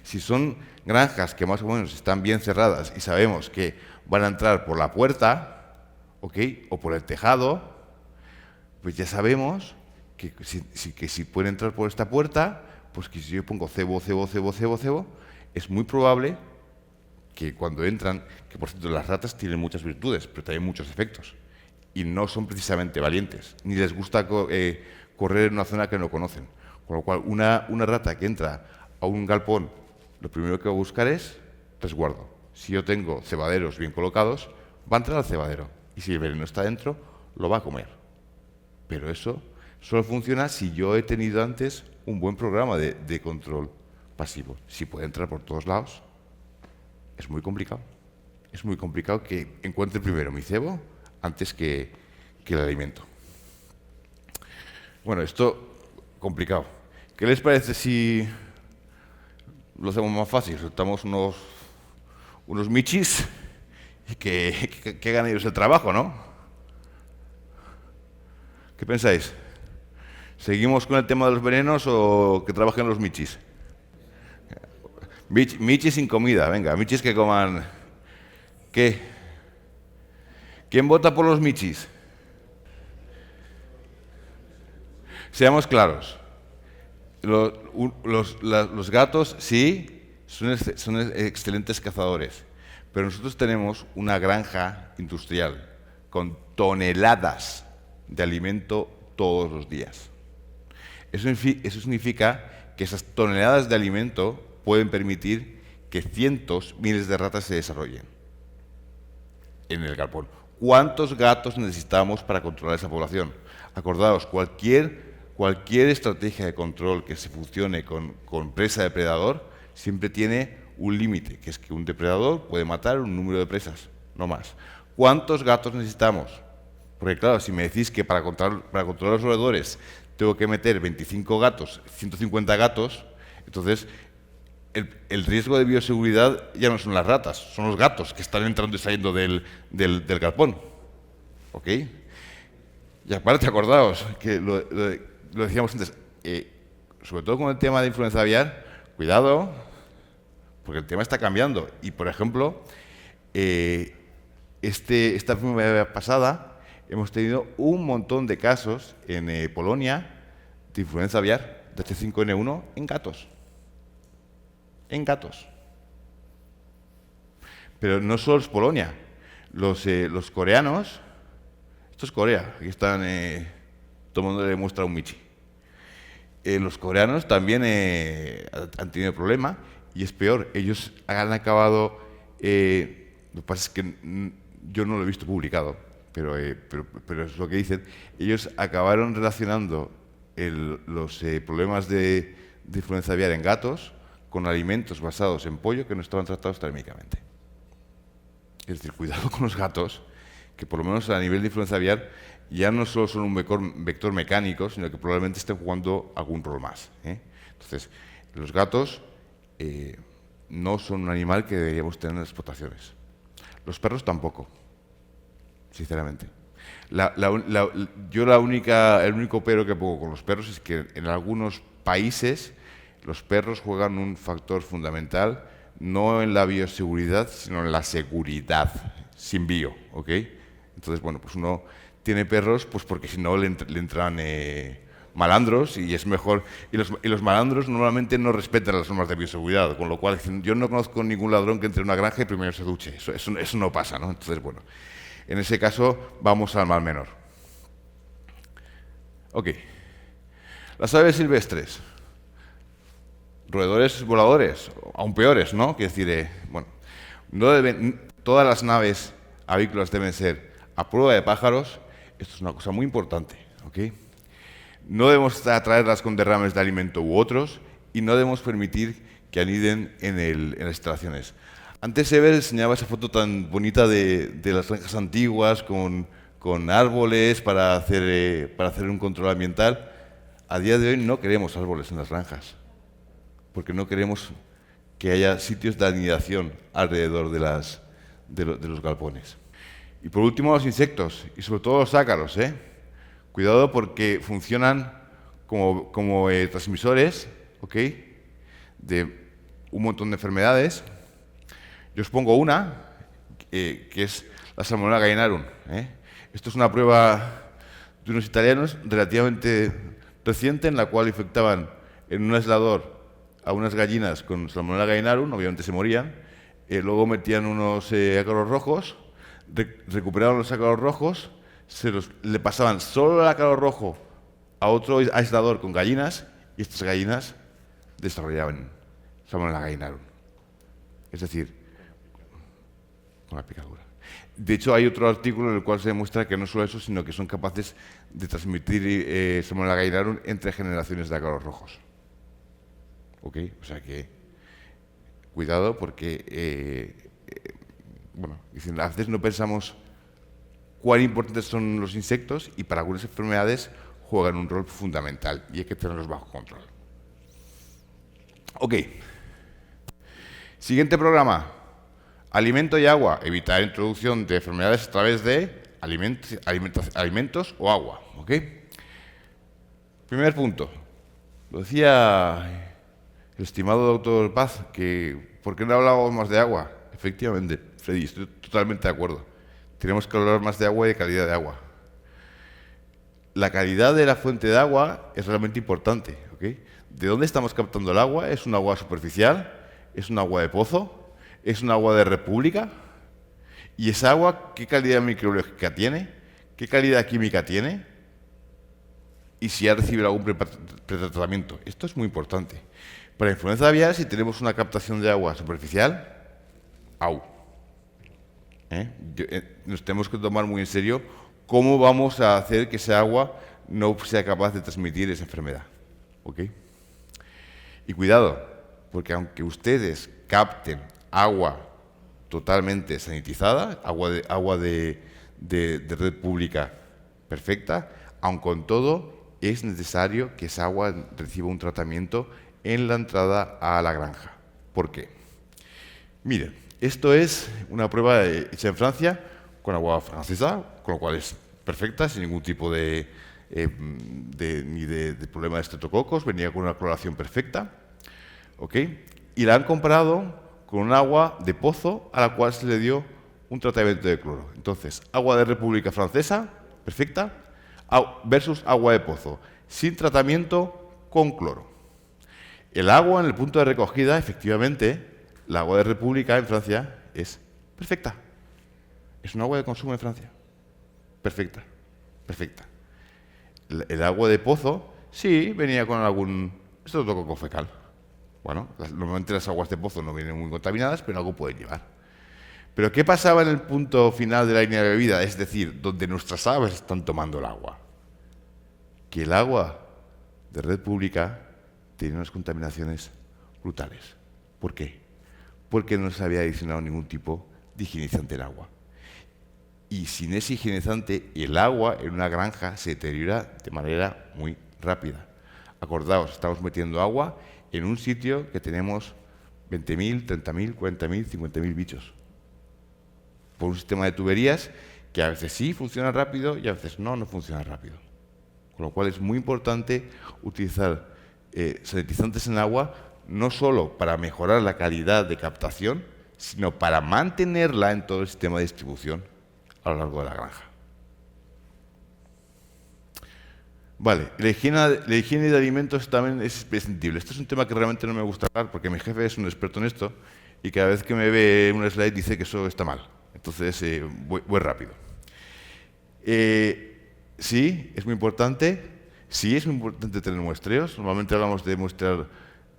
B: Si son granjas que más o menos están bien cerradas y sabemos que van a entrar por la puerta, ¿ok?, o por el tejado, pues ya sabemos que si pueden entrar por esta puerta, pues que si yo pongo cebo, cebo, cebo, cebo, cebo, es muy probable que cuando entran, que por cierto las ratas tienen muchas virtudes, pero también muchos defectos, y no son precisamente valientes, ni les gusta correr en una zona que no conocen. Con lo cual, una rata que entra a un galpón, lo primero que va a buscar es resguardo. Si yo tengo cebaderos bien colocados, va a entrar al cebadero. Y si el veneno está dentro, lo va a comer. Pero eso solo funciona si yo he tenido antes un buen programa de control pasivo. Si puede entrar por todos lados, es muy complicado. Es muy complicado que encuentre primero mi cebo antes que el alimento. Bueno, esto complicado. ¿Qué les parece si lo hacemos más fácil? Soltamos unos michis y que hagan ellos el trabajo, ¿no? ¿Qué pensáis? ¿Seguimos con el tema de los venenos o que trabajen los michis? Michis sin comida, venga, michis que coman. ¿Qué? ¿Quién vota por los michis? Seamos claros. Los gatos, sí, son excelentes cazadores, pero nosotros tenemos una granja industrial con toneladas de alimento todos los días. Eso significa que esas toneladas de alimento pueden permitir que cientos, miles de ratas se desarrollen en el galpón. ¿Cuántos gatos necesitamos para controlar esa población? Acordaos, cualquier estrategia de control que se funcione con presa depredador siempre tiene un límite, que es que un depredador puede matar un número de presas, no más. ¿Cuántos gatos necesitamos? Porque claro, si me decís que para controlar los roedores tengo que meter 25 gatos, 150 gatos, entonces el riesgo de bioseguridad ya no son las ratas, son los gatos que están entrando y saliendo del galpón. ¿Ok? Y aparte, acordaos que lo decíamos antes, sobre todo con el tema de influenza aviar, cuidado, porque el tema está cambiando. Y, por ejemplo, esta primavera pasada hemos tenido un montón de casos en Polonia de influenza aviar, de H5N1, en gatos. En gatos. Pero no solo es Polonia. Los coreanos, esto es Corea, aquí están, todo el mundo le muestra un michi. Los coreanos también han tenido problema y es peor, ellos han acabado, lo que pasa es que yo no lo he visto publicado, pero es lo que dicen, ellos acabaron relacionando los problemas de influenza aviar en gatos con alimentos basados en pollo que no estaban tratados térmicamente. Es decir, cuidado con los gatos, que por lo menos a nivel de influenza aviar ya no solo son un vector mecánico, sino que probablemente estén jugando algún rol más. Entonces, los gatos no son un animal que deberíamos tener en las explotaciones. Los perros tampoco, sinceramente. El único pero que pongo con los perros es que en algunos países los perros juegan un factor fundamental, no en la bioseguridad, sino en la seguridad, sin bio, ¿ok? Entonces, bueno, pues uno tiene perros pues porque si no le entran malandros y es mejor. Y los malandros normalmente no respetan las normas de bioseguridad, con lo cual yo no conozco ningún ladrón que entre a una granja y primero se duche. Eso no pasa, ¿no? Entonces, bueno, en ese caso vamos al mal menor. Ok. Las aves silvestres. Roedores voladores, aún peores, ¿no? Quiero decir, bueno, todas las naves avícolas deben ser a prueba de pájaros. Esto es una cosa muy importante, ¿ok? No debemos atraerlas con derrames de alimento u otros y no debemos permitir que aniden en las instalaciones. Antes Ever enseñaba esa foto tan bonita de las granjas antiguas con árboles para hacer un control ambiental. A día de hoy no queremos árboles en las granjas, porque no queremos que haya sitios de anidación alrededor de los galpones. Y por último, los insectos, y sobre todo los ácaros, ¿eh? Cuidado porque funcionan como transmisores, ¿ok? De un montón de enfermedades. Yo os pongo una, que es la Salmonella gallinarum, ¿eh? Esto es una prueba de unos italianos relativamente reciente en la cual infectaban en un aislador a unas gallinas con Salmonella gallinarum, obviamente se morían, luego metían unos ácaros rojos, recuperaban los ácaros rojos, le pasaban solo el ácaro rojo a otro aislador con gallinas y estas gallinas desarrollaban Salmonella gallinarum. Es decir, con la picadura. De hecho, hay otro artículo en el cual se demuestra que no solo eso, sino que son capaces de transmitir Salmonella gallinarum entre generaciones de ácaros rojos. ¿Ok? O sea que, cuidado porque, bueno, a veces no pensamos cuán importantes son los insectos y para algunas enfermedades juegan un rol fundamental y hay que tenerlos bajo control. Ok. Siguiente programa. Alimento y agua. Evitar introducción de enfermedades a través de alimentos o agua. ¿Ok? Primer punto. Lo decía el estimado doctor Paz, que ¿por qué no hablábamos más de agua? Efectivamente, Freddy, estoy totalmente de acuerdo. Tenemos que hablar más de agua y de calidad de agua. La calidad de la fuente de agua es realmente importante, ¿ok? ¿De dónde estamos captando el agua? ¿Es un agua superficial? ¿Es un agua de pozo? ¿Es un agua de república? ¿Y esa agua qué calidad microbiológica tiene? ¿Qué calidad química tiene? Y si ha recibido algún pretratamiento. Esto es muy importante. Para influenza aviar, si tenemos una captación de agua superficial, ¡au! Nos tenemos que tomar muy en serio cómo vamos a hacer que esa agua no sea capaz de transmitir esa enfermedad. ¿Ok? Y cuidado, porque aunque ustedes capten agua totalmente sanitizada, agua de red pública perfecta, aun con todo, es necesario que esa agua reciba un tratamiento en la entrada a la granja. ¿Por qué? Miren, esto es una prueba hecha en Francia con agua francesa, con lo cual es perfecta, sin ningún tipo de problema de estreptococos, venía con una cloración perfecta, ¿ok? Y la han comparado con un agua de pozo a la cual se le dio un tratamiento de cloro. Entonces, agua de República Francesa, perfecta, versus agua de pozo, sin tratamiento con cloro. El agua en el punto de recogida, efectivamente, la agua de República en Francia es perfecta. Es un agua de consumo en Francia. Perfecta, perfecta. El agua de pozo, sí, venía con algún estreptococo fecal. Bueno, normalmente las aguas de pozo no vienen muy contaminadas, pero algo pueden llevar. Pero ¿qué pasaba en el punto final de la línea de bebida? Es decir, donde nuestras aves están tomando el agua. Que el agua de red pública tiene unas contaminaciones brutales. ¿Por qué? Porque no se había adicionado ningún tipo de higienizante al agua. Y sin ese higienizante, el agua en una granja se deteriora de manera muy rápida. Acordaos, estamos metiendo agua en un sitio que tenemos 20.000, 30.000, 40.000, 50.000 bichos. Por un sistema de tuberías que a veces sí funciona rápido y a veces no funciona rápido. Con lo cual es muy importante utilizar sanitizantes en agua, no solo para mejorar la calidad de captación, sino para mantenerla en todo el sistema de distribución a lo largo de la granja. Vale, la higiene de alimentos también es imprescindible. Este es un tema que realmente no me gusta hablar porque mi jefe es un experto en esto y cada vez que me ve un slide dice que eso está mal. Entonces voy rápido. Sí, es muy importante. Sí es muy importante tener muestreos. Normalmente hablamos de muestrear,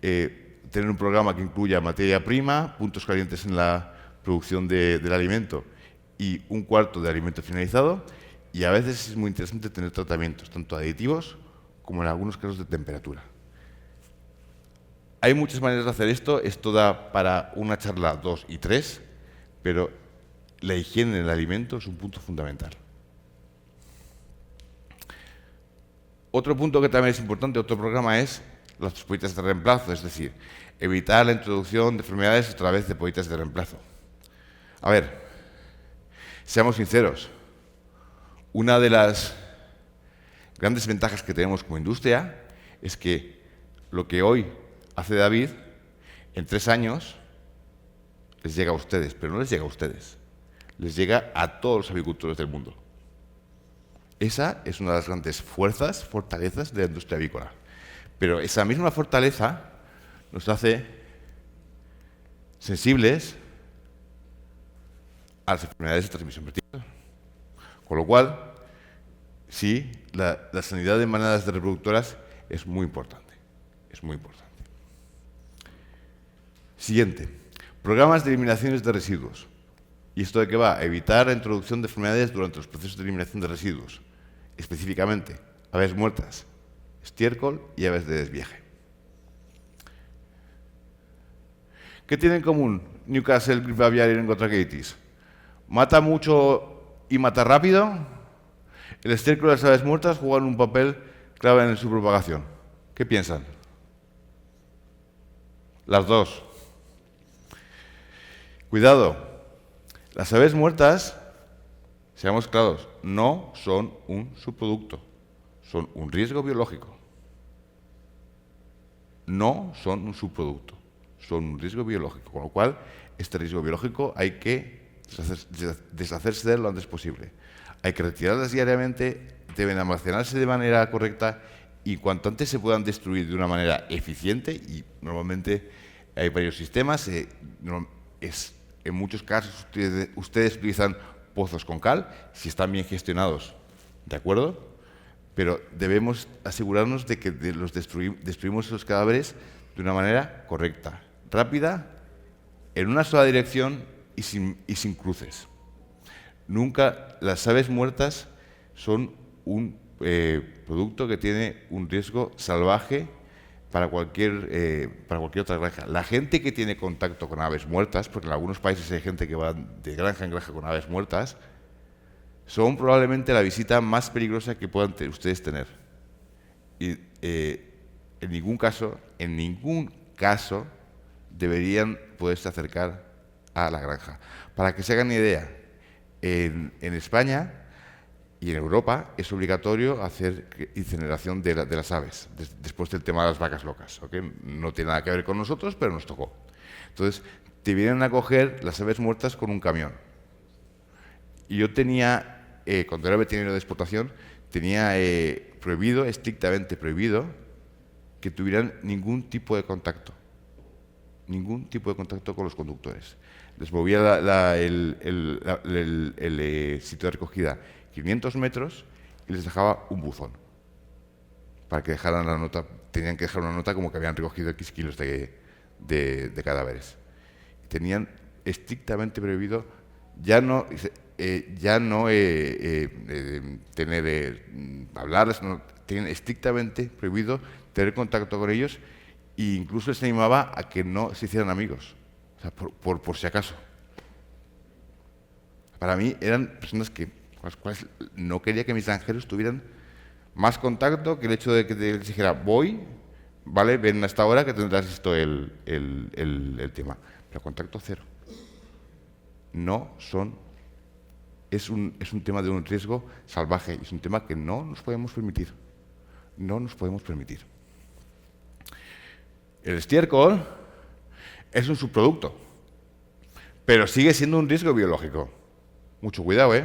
B: tener un programa que incluya materia prima, puntos calientes en la producción del alimento y un cuarto de alimento finalizado. Y a veces es muy interesante tener tratamientos, tanto aditivos como en algunos casos de temperatura. Hay muchas maneras de hacer esto da para una charla 2 y 3, pero la higiene en el alimento es un punto fundamental. Otro punto que también es importante, otro programa, es las pollitas de reemplazo, es decir, evitar la introducción de enfermedades a través de pollitas de reemplazo. A ver, seamos sinceros, una de las grandes ventajas que tenemos como industria es que lo que hoy hace David, en 3 años, les llega a ustedes, pero no les llega a ustedes, les llega a todos los avicultores del mundo. Esa es una de las grandes fortalezas de la industria avícola. Pero esa misma fortaleza nos hace sensibles a las enfermedades de transmisión vertical. Con lo cual, sí, la sanidad de manadas de reproductoras es muy importante. Es muy importante. Siguiente. Programas de eliminaciones de residuos. ¿Y esto de qué va? Evitar la introducción de enfermedades durante los procesos de eliminación de residuos. Específicamente, aves muertas, estiércol y aves de desviaje. ¿Qué tienen en común Newcastle, gripe aviar y lengotraqueitis? ¿Mata mucho y mata rápido? El estiércol y las aves muertas juegan un papel clave en su propagación. ¿Qué piensan? Las dos. Cuidado. Las aves muertas, seamos claros, no son un subproducto, son un riesgo biológico. No son un subproducto, son un riesgo biológico, con lo cual este riesgo biológico hay que deshacerse de él lo antes posible. Hay que retirarlas diariamente, deben almacenarse de manera correcta y cuanto antes se puedan destruir de una manera eficiente, y normalmente hay varios sistemas, en muchos casos ustedes utilizan pozos con cal, si están bien gestionados, ¿de acuerdo? Pero debemos asegurarnos de que destruimos esos cadáveres de una manera correcta, rápida, en una sola dirección y sin cruces. Nunca las aves muertas son un producto que tiene un riesgo salvaje para cualquier otra granja. La gente que tiene contacto con aves muertas, porque en algunos países hay gente que va de granja en granja con aves muertas, son probablemente la visita más peligrosa que puedan ustedes tener. Y en ningún caso deberían poderse acercar a la granja. Para que se hagan una idea, en España y en Europa es obligatorio hacer incineración de las aves, después del tema de las vacas locas. ¿Okay? No tiene nada que ver con nosotros, pero nos tocó. Entonces, te vienen a coger las aves muertas con un camión. Y yo tenía, cuando era veterinario de explotación, tenía prohibido, estrictamente prohibido, que tuvieran ningún tipo de contacto. Ningún tipo de contacto con los conductores. Les movía el sitio de recogida 500 metros y les dejaba un buzón para que dejaran la nota. Tenían que dejar una nota como que habían recogido X kilos de cadáveres. Tenían estrictamente prohibido hablarles, no, tenían estrictamente prohibido tener contacto con ellos, e incluso les animaba a que no se hicieran amigos, o sea, por si acaso. Para mí eran personas con las cuales no quería que mis granjeros tuvieran más contacto que el hecho de que les dijera, voy, vale, ven hasta ahora que tendrás esto el tema. Pero contacto cero. Es un tema de un riesgo salvaje, es un tema que no nos podemos permitir. No nos podemos permitir. El estiércol es un subproducto, pero sigue siendo un riesgo biológico. Mucho cuidado, ¿eh?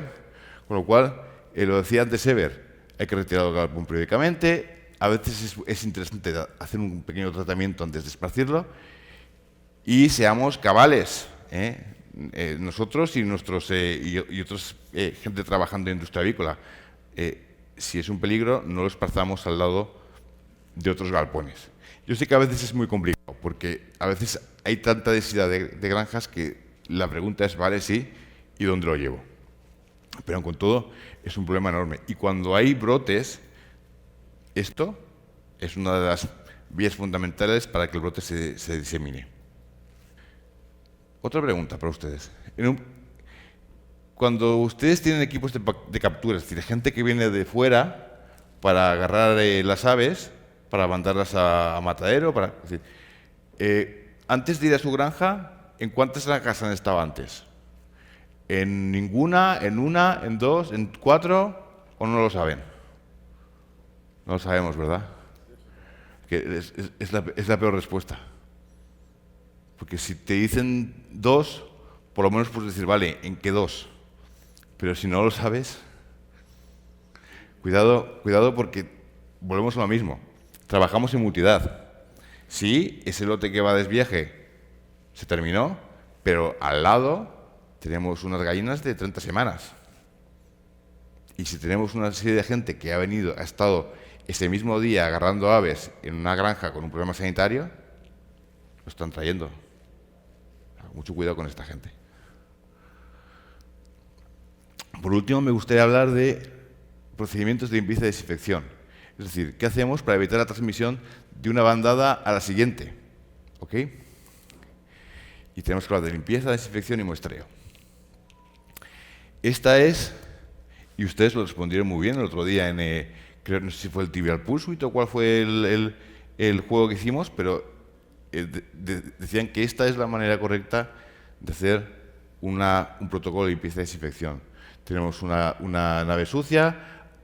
B: Con lo cual, lo decía antes Ever, hay que retirar el galpón periódicamente. A veces es interesante hacer un pequeño tratamiento antes de esparcirlo. Y seamos cabales, nosotros y otros gente trabajando en industria avícola. si es un peligro, no lo esparzamos al lado de otros galpones. Yo sé que a veces es muy complicado, porque a veces hay tanta densidad de granjas que la pregunta es, vale, sí, ¿y dónde lo llevo? Pero con todo, es un problema enorme. Y cuando hay brotes, esto es una de las vías fundamentales para que el brote se disemine. Otra pregunta para ustedes. Cuando ustedes tienen equipos de captura, es decir, gente que viene de fuera para agarrar las aves, para mandarlas a matadero, es decir, antes de ir a su granja, ¿en cuántas granjas han estado antes? ¿En ninguna? ¿En una? ¿En dos? ¿En cuatro? ¿O no lo saben? No lo sabemos, ¿verdad? Es la peor respuesta. Porque si te dicen dos, por lo menos puedes decir, vale, ¿en qué dos? Pero si no lo sabes, cuidado porque volvemos a lo mismo. Trabajamos en multidad. Sí, ese lote que va a desviaje se terminó, pero al lado tenemos unas gallinas de 30 semanas. Y si tenemos una serie de gente que ha estado ese mismo día agarrando aves en una granja con un problema sanitario, lo están trayendo. Mucho cuidado con esta gente. Por último, me gustaría hablar de procedimientos de limpieza y desinfección. Es decir, ¿qué hacemos para evitar la transmisión de una bandada a la siguiente? ¿Ok? Y tenemos que hablar de limpieza, desinfección y muestreo. Esta es, y ustedes lo respondieron muy bien el otro día creo, no sé si fue el Trivial Pursuit o cuál fue el juego que hicimos, pero decían que esta es la manera correcta de hacer un protocolo de limpieza y desinfección. Tenemos una nave sucia,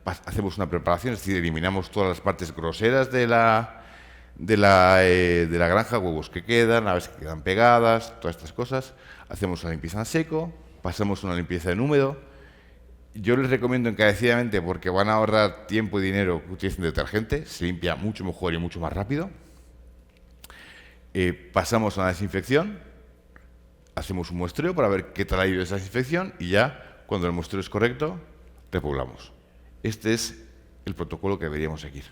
B: hacemos una preparación, es decir, eliminamos todas las partes groseras de la granja, huevos que quedan, aves que quedan pegadas, todas estas cosas. Hacemos una limpieza en seco, pasamos una limpieza en húmedo. Yo les recomiendo encarecidamente, porque van a ahorrar tiempo y dinero, que utilicen detergente, se limpia mucho mejor y mucho más rápido. Pasamos a la desinfección, hacemos un muestreo para ver qué tal ha ido esa desinfección y ya, cuando el muestreo es correcto, repoblamos. Este es el protocolo que deberíamos seguir.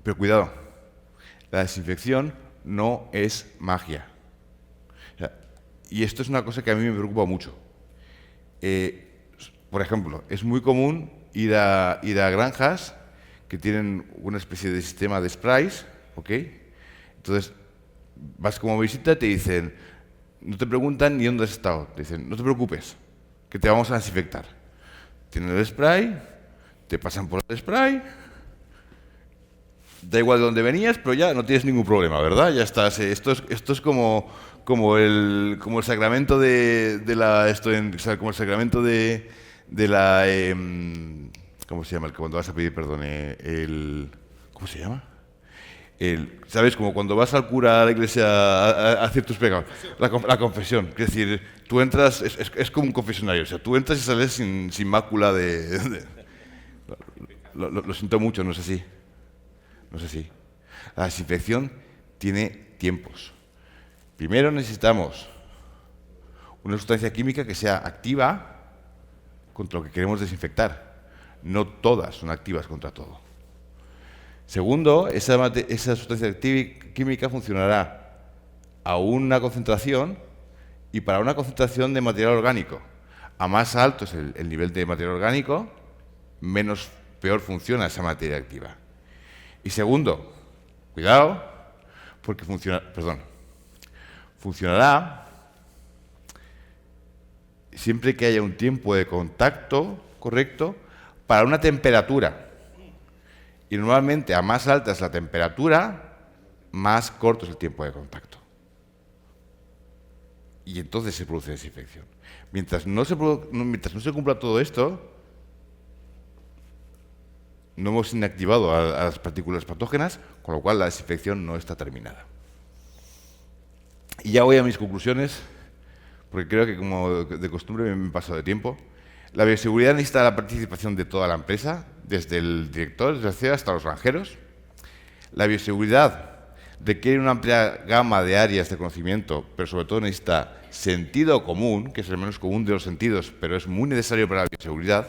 B: Pero cuidado, la desinfección no es magia. Y esto es una cosa que a mí me preocupa mucho. Por ejemplo, es muy común ir a granjas que tienen una especie de sistema de sprays, ¿ok? Entonces, vas como visita y te dicen, no te preguntan ni dónde has estado, te dicen, no te preocupes, que te vamos a desinfectar. Tienen el spray, te pasan por el spray, da igual de dónde venías, pero ya no tienes ningún problema, ¿verdad? Ya estás. Esto es como el sacramento como el sacramento de la ¿cómo se llama? El que cuando vas a pedir perdón, ¿cómo se llama? ¿Sabes? Como cuando vas al cura a la iglesia a hacer tus pecados. La confesión. Es decir, tú entras, es como un confesionario. O sea, tú entras y sales sin mácula lo siento mucho, no es así. No es así. La desinfección tiene tiempos. Primero necesitamos una sustancia química que sea activa contra lo que queremos desinfectar. No todas son activas contra todo. Segundo, esa sustancia química funcionará a una concentración y para una concentración de material orgánico. A más alto es el nivel de material orgánico, peor funciona esa materia activa. Y segundo, cuidado, porque funcionará siempre que haya un tiempo de contacto correcto para una temperatura. Y normalmente a más alta es la temperatura, más corto es el tiempo de contacto. Y entonces se produce desinfección. Mientras no se cumpla todo esto, no hemos inactivado a las partículas patógenas, con lo cual la desinfección no está terminada. Y ya voy a mis conclusiones, porque creo que como de costumbre me he pasado de tiempo. La bioseguridad necesita la participación de toda la empresa, desde el director, desde el CEO hasta los granjeros. La bioseguridad requiere una amplia gama de áreas de conocimiento, pero sobre todo necesita sentido común, que es el menos común de los sentidos, pero es muy necesario para la bioseguridad.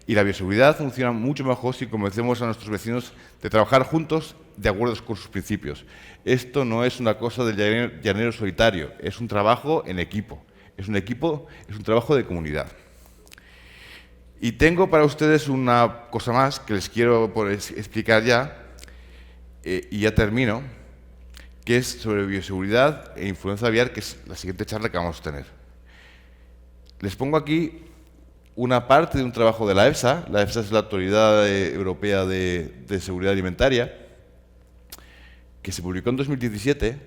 B: Y la bioseguridad funciona mucho mejor si convencemos a nuestros vecinos de trabajar juntos de acuerdo con sus principios. Esto no es una cosa del llanero solitario, es un trabajo en equipo. Es un equipo, es un trabajo de comunidad. Y tengo para ustedes una cosa más que les quiero explicar ya, y ya termino, que es sobre bioseguridad e influenza aviar, que es la siguiente charla que vamos a tener. Les pongo aquí una parte de un trabajo de la EFSA. La EFSA es la Autoridad Europea de Seguridad Alimentaria, que se publicó en 2017,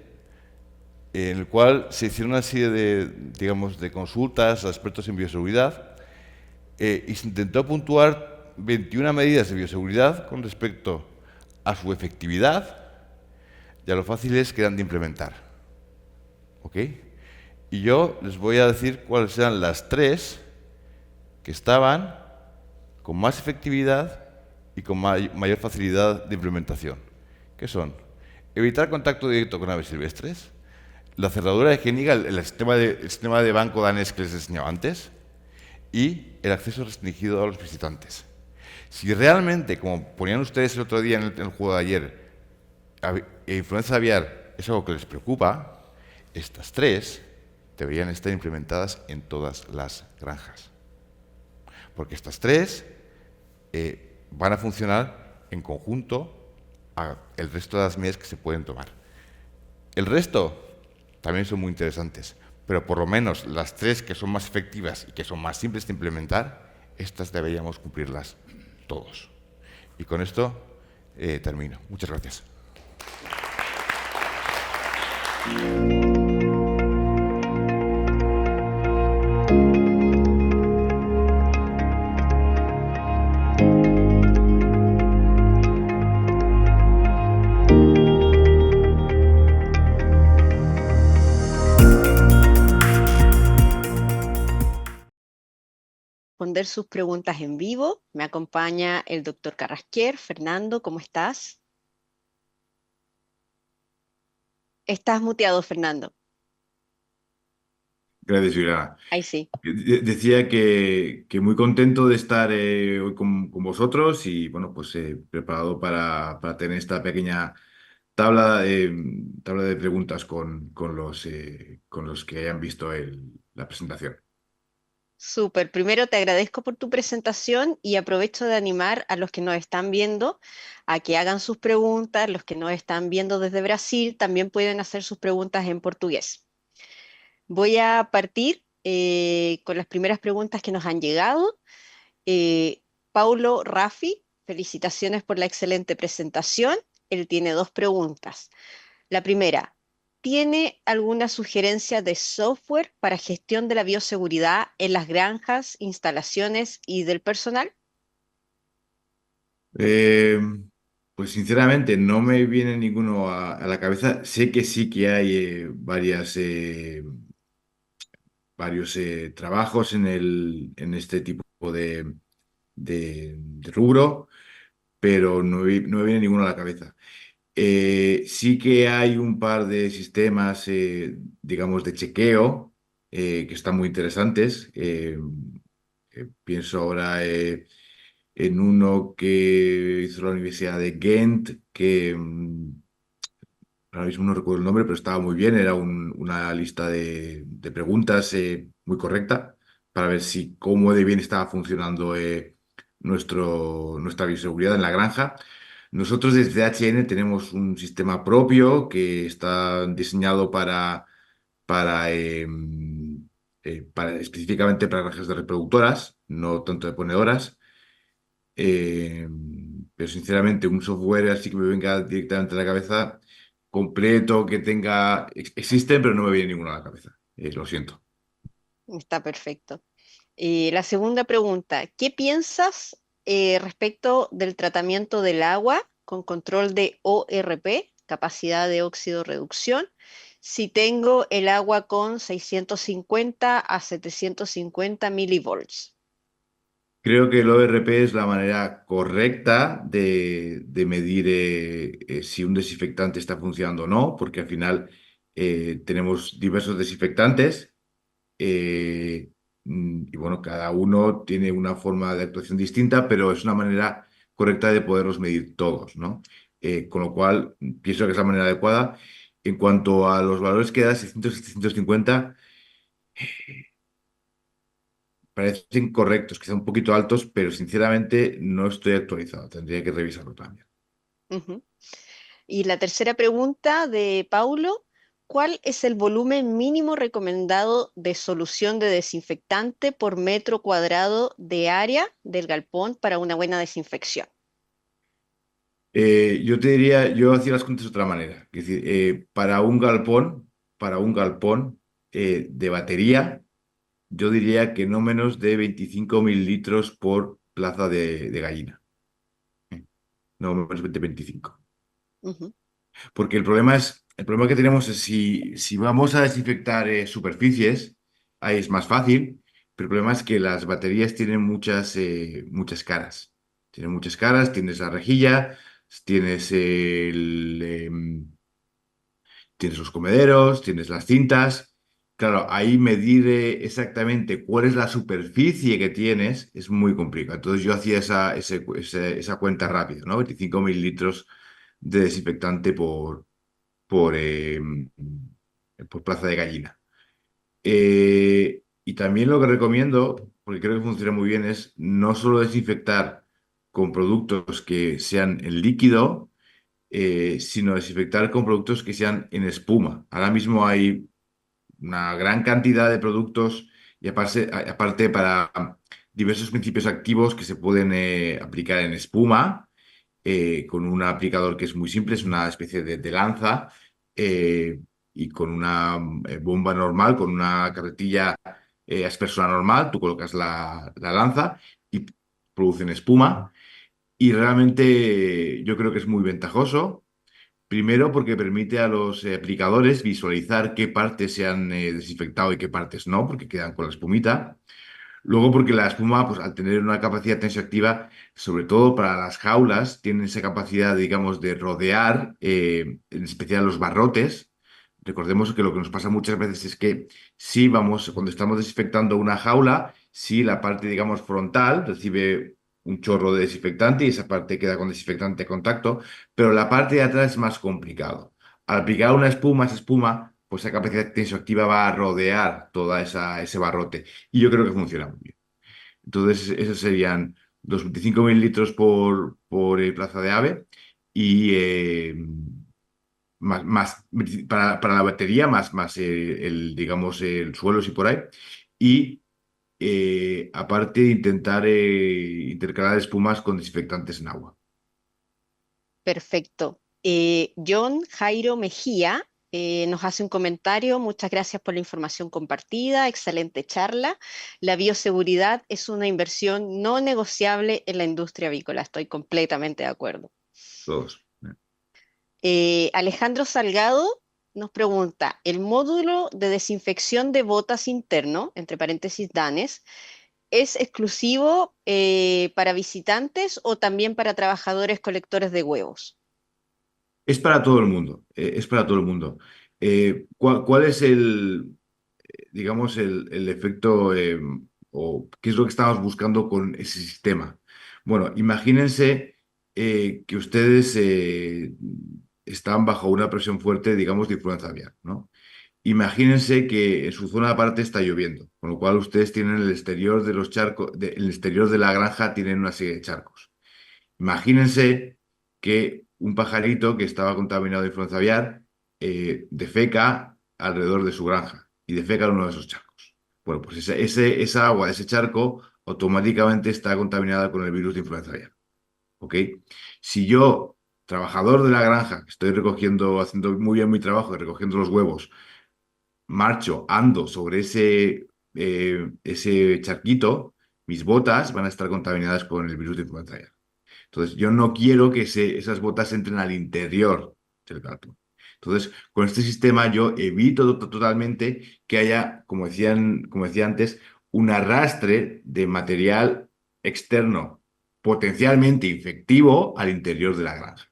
B: en el cual se hicieron una serie de, digamos, de consultas a expertos en bioseguridad, y se intentó puntuar 21 medidas de bioseguridad con respecto a su efectividad y a lo fáciles que eran de implementar. ¿Ok? Y yo les voy a decir cuáles eran las tres que estaban con más efectividad y con mayor facilidad de implementación. ¿Qué son? Evitar contacto directo con aves silvestres, la cerradura higiénica, el sistema de banco danés que les enseñaba antes, y el acceso restringido a los visitantes. Si realmente, como ponían ustedes el otro día en el juego de ayer, influenza aviar es algo que les preocupa, estas tres deberían estar implementadas en todas las granjas. Porque estas tres van a funcionar en conjunto a el resto de las medidas que se pueden tomar. El resto también son muy interesantes, pero por lo menos las tres que son más efectivas y que son más simples de implementar, estas deberíamos cumplirlas todos. Y con esto termino. Muchas gracias.
A: Responder sus preguntas en vivo. Me acompaña el doctor Carrasquer. Fernando, ¿cómo estás? Estás muteado, Fernando.
C: Gracias, Juliana.
A: Ahí sí.
C: Decía que muy contento de estar hoy con vosotros y bueno, pues preparado para tener esta pequeña tabla de preguntas con los que hayan visto la presentación.
A: Súper. Primero te agradezco por tu presentación y aprovecho de animar a los que nos están viendo a que hagan sus preguntas. Los que nos están viendo desde Brasil también pueden hacer sus preguntas en portugués. Voy a partir con las primeras preguntas que nos han llegado. Paulo Raffi, felicitaciones por la excelente presentación. Él tiene dos preguntas. La primera, ¿tiene alguna sugerencia de software para gestión de la bioseguridad en las granjas, instalaciones y del personal?
C: Eh, pues sinceramente no me viene ninguno a la cabeza. Sé que sí que hay varios trabajos en este tipo de rubro, pero no me viene ninguno a la cabeza. Sí que hay un par de sistemas, digamos, de chequeo que están muy interesantes. Pienso ahora en uno que hizo la Universidad de Ghent, que ahora mismo no recuerdo el nombre, pero estaba muy bien. Era una lista de preguntas muy correcta para ver si cómo de bien estaba funcionando nuestra bioseguridad en la granja. Nosotros desde HN tenemos un sistema propio que está diseñado para específicamente para granjas de reproductoras, no tanto de ponedoras. Eh, pero sinceramente un software así que me venga directamente a la cabeza completo, que tenga... Existen, pero no me viene ninguno a la cabeza. Lo siento.
A: Está perfecto. La segunda pregunta, ¿qué piensas respecto del tratamiento del agua con control de ORP, capacidad de óxido reducción, si tengo el agua con 650 a 750 milivolts?
C: Creo que el ORP es la manera correcta de medir si un desinfectante está funcionando o no, porque al final tenemos diversos desinfectantes y bueno, cada uno tiene una forma de actuación distinta, pero es una manera correcta de poderlos medir todos, ¿no? Con lo cual, pienso que es la manera adecuada. En cuanto a los valores que da, 600 750 parecen correctos, quizá un poquito altos, pero sinceramente no estoy actualizado. Tendría que revisarlo también.
A: Ujú. Y la tercera pregunta de Paulo, ¿cuál es el volumen mínimo recomendado de solución de desinfectante por metro cuadrado de área del galpón para una buena desinfección?
C: Yo te diría, yo hacía las cuentas de otra manera. Es decir, para un galpón de batería, yo diría que no menos de 25 mililitros por plaza de gallina. ¿Eh? No menos de 25.
A: Ujú.
C: Porque el problema que tenemos es si vamos a desinfectar superficies, ahí es más fácil, pero el problema es que las baterías tienen muchas caras. Tienen muchas caras, tienes la rejilla, tienes tienes los comederos, tienes las cintas. Claro, ahí medir exactamente cuál es la superficie que tienes es muy complicado. Entonces yo hacía esa cuenta rápida, ¿no? 25 mililitros de desinfectante por, eh, por plaza de gallina. Y también lo que recomiendo, porque creo que funciona muy bien, es no solo desinfectar con productos que sean en líquido, sino desinfectar con productos que sean en espuma. Ahora mismo hay una gran cantidad de productos y aparte para diversos principios activos que se pueden aplicar en espuma con un aplicador que es muy simple, es una especie de lanza eh, y con una bomba normal, con una carretilla aspersora normal, tú colocas la lanza y producen espuma y realmente yo creo que es muy ventajoso. Primero porque permite a los aplicadores visualizar qué partes se han desinfectado y qué partes no, porque quedan con la espumita. Luego porque la espuma, pues al tener una capacidad tensioactiva, sobre todo para las jaulas, tiene esa capacidad, digamos, de rodear, en especial los barrotes. Recordemos que lo que nos pasa muchas veces es que si vamos, cuando estamos desinfectando una jaula, si la parte, digamos, frontal recibe un chorro de desinfectante y esa parte queda con desinfectante a contacto, pero la parte de atrás es más complicado. Al aplicar una espuma, esa espuma, pues esa capacidad tensioactiva va a rodear toda ese barrote. Y yo creo que funciona muy bien. Entonces, esos serían los 25 mililitros por plaza de ave y más para la batería, más digamos, el suelo, si por ahí. Y aparte, intentar intercalar espumas con desinfectantes en agua.
A: Perfecto. John Jairo Mejía nos hace un comentario. Muchas gracias por la información compartida. Excelente charla. La bioseguridad es una inversión no negociable en la industria avícola. Estoy completamente de acuerdo.
C: Todos.
A: Alejandro Salgado nos pregunta, ¿el módulo de desinfección de botas interno, entre paréntesis DANES, es exclusivo para visitantes o también para trabajadores colectores de huevos?
C: Es para todo el mundo. Es para todo el mundo. ¿Cuál es digamos, el efecto o qué es lo que estamos buscando con ese sistema? Bueno, imagínense que ustedes están bajo una presión fuerte, digamos, de influenza aviar, ¿no? Imagínense que en su zona aparte está lloviendo, con lo cual ustedes tienen el exterior de los charcos, el exterior de la granja tienen una serie de charcos. Imagínense que un pajarito que estaba contaminado de influenza aviar defeca alrededor de su granja y defeca en uno de esos charcos. Bueno, pues esa agua de ese charco automáticamente está contaminada con el virus de influenza aviar. ¿Ok? Si yo, trabajador de la granja, estoy recogiendo, haciendo muy bien mi trabajo, recogiendo los huevos, marcho, ando sobre ese charquito, mis botas van a estar contaminadas con el virus de influenza aviar. Entonces, yo no quiero que esas botas entren al interior del gato. Entonces, con este sistema yo evito totalmente que haya, como decía antes, un arrastre de material externo potencialmente infectivo al interior de la granja.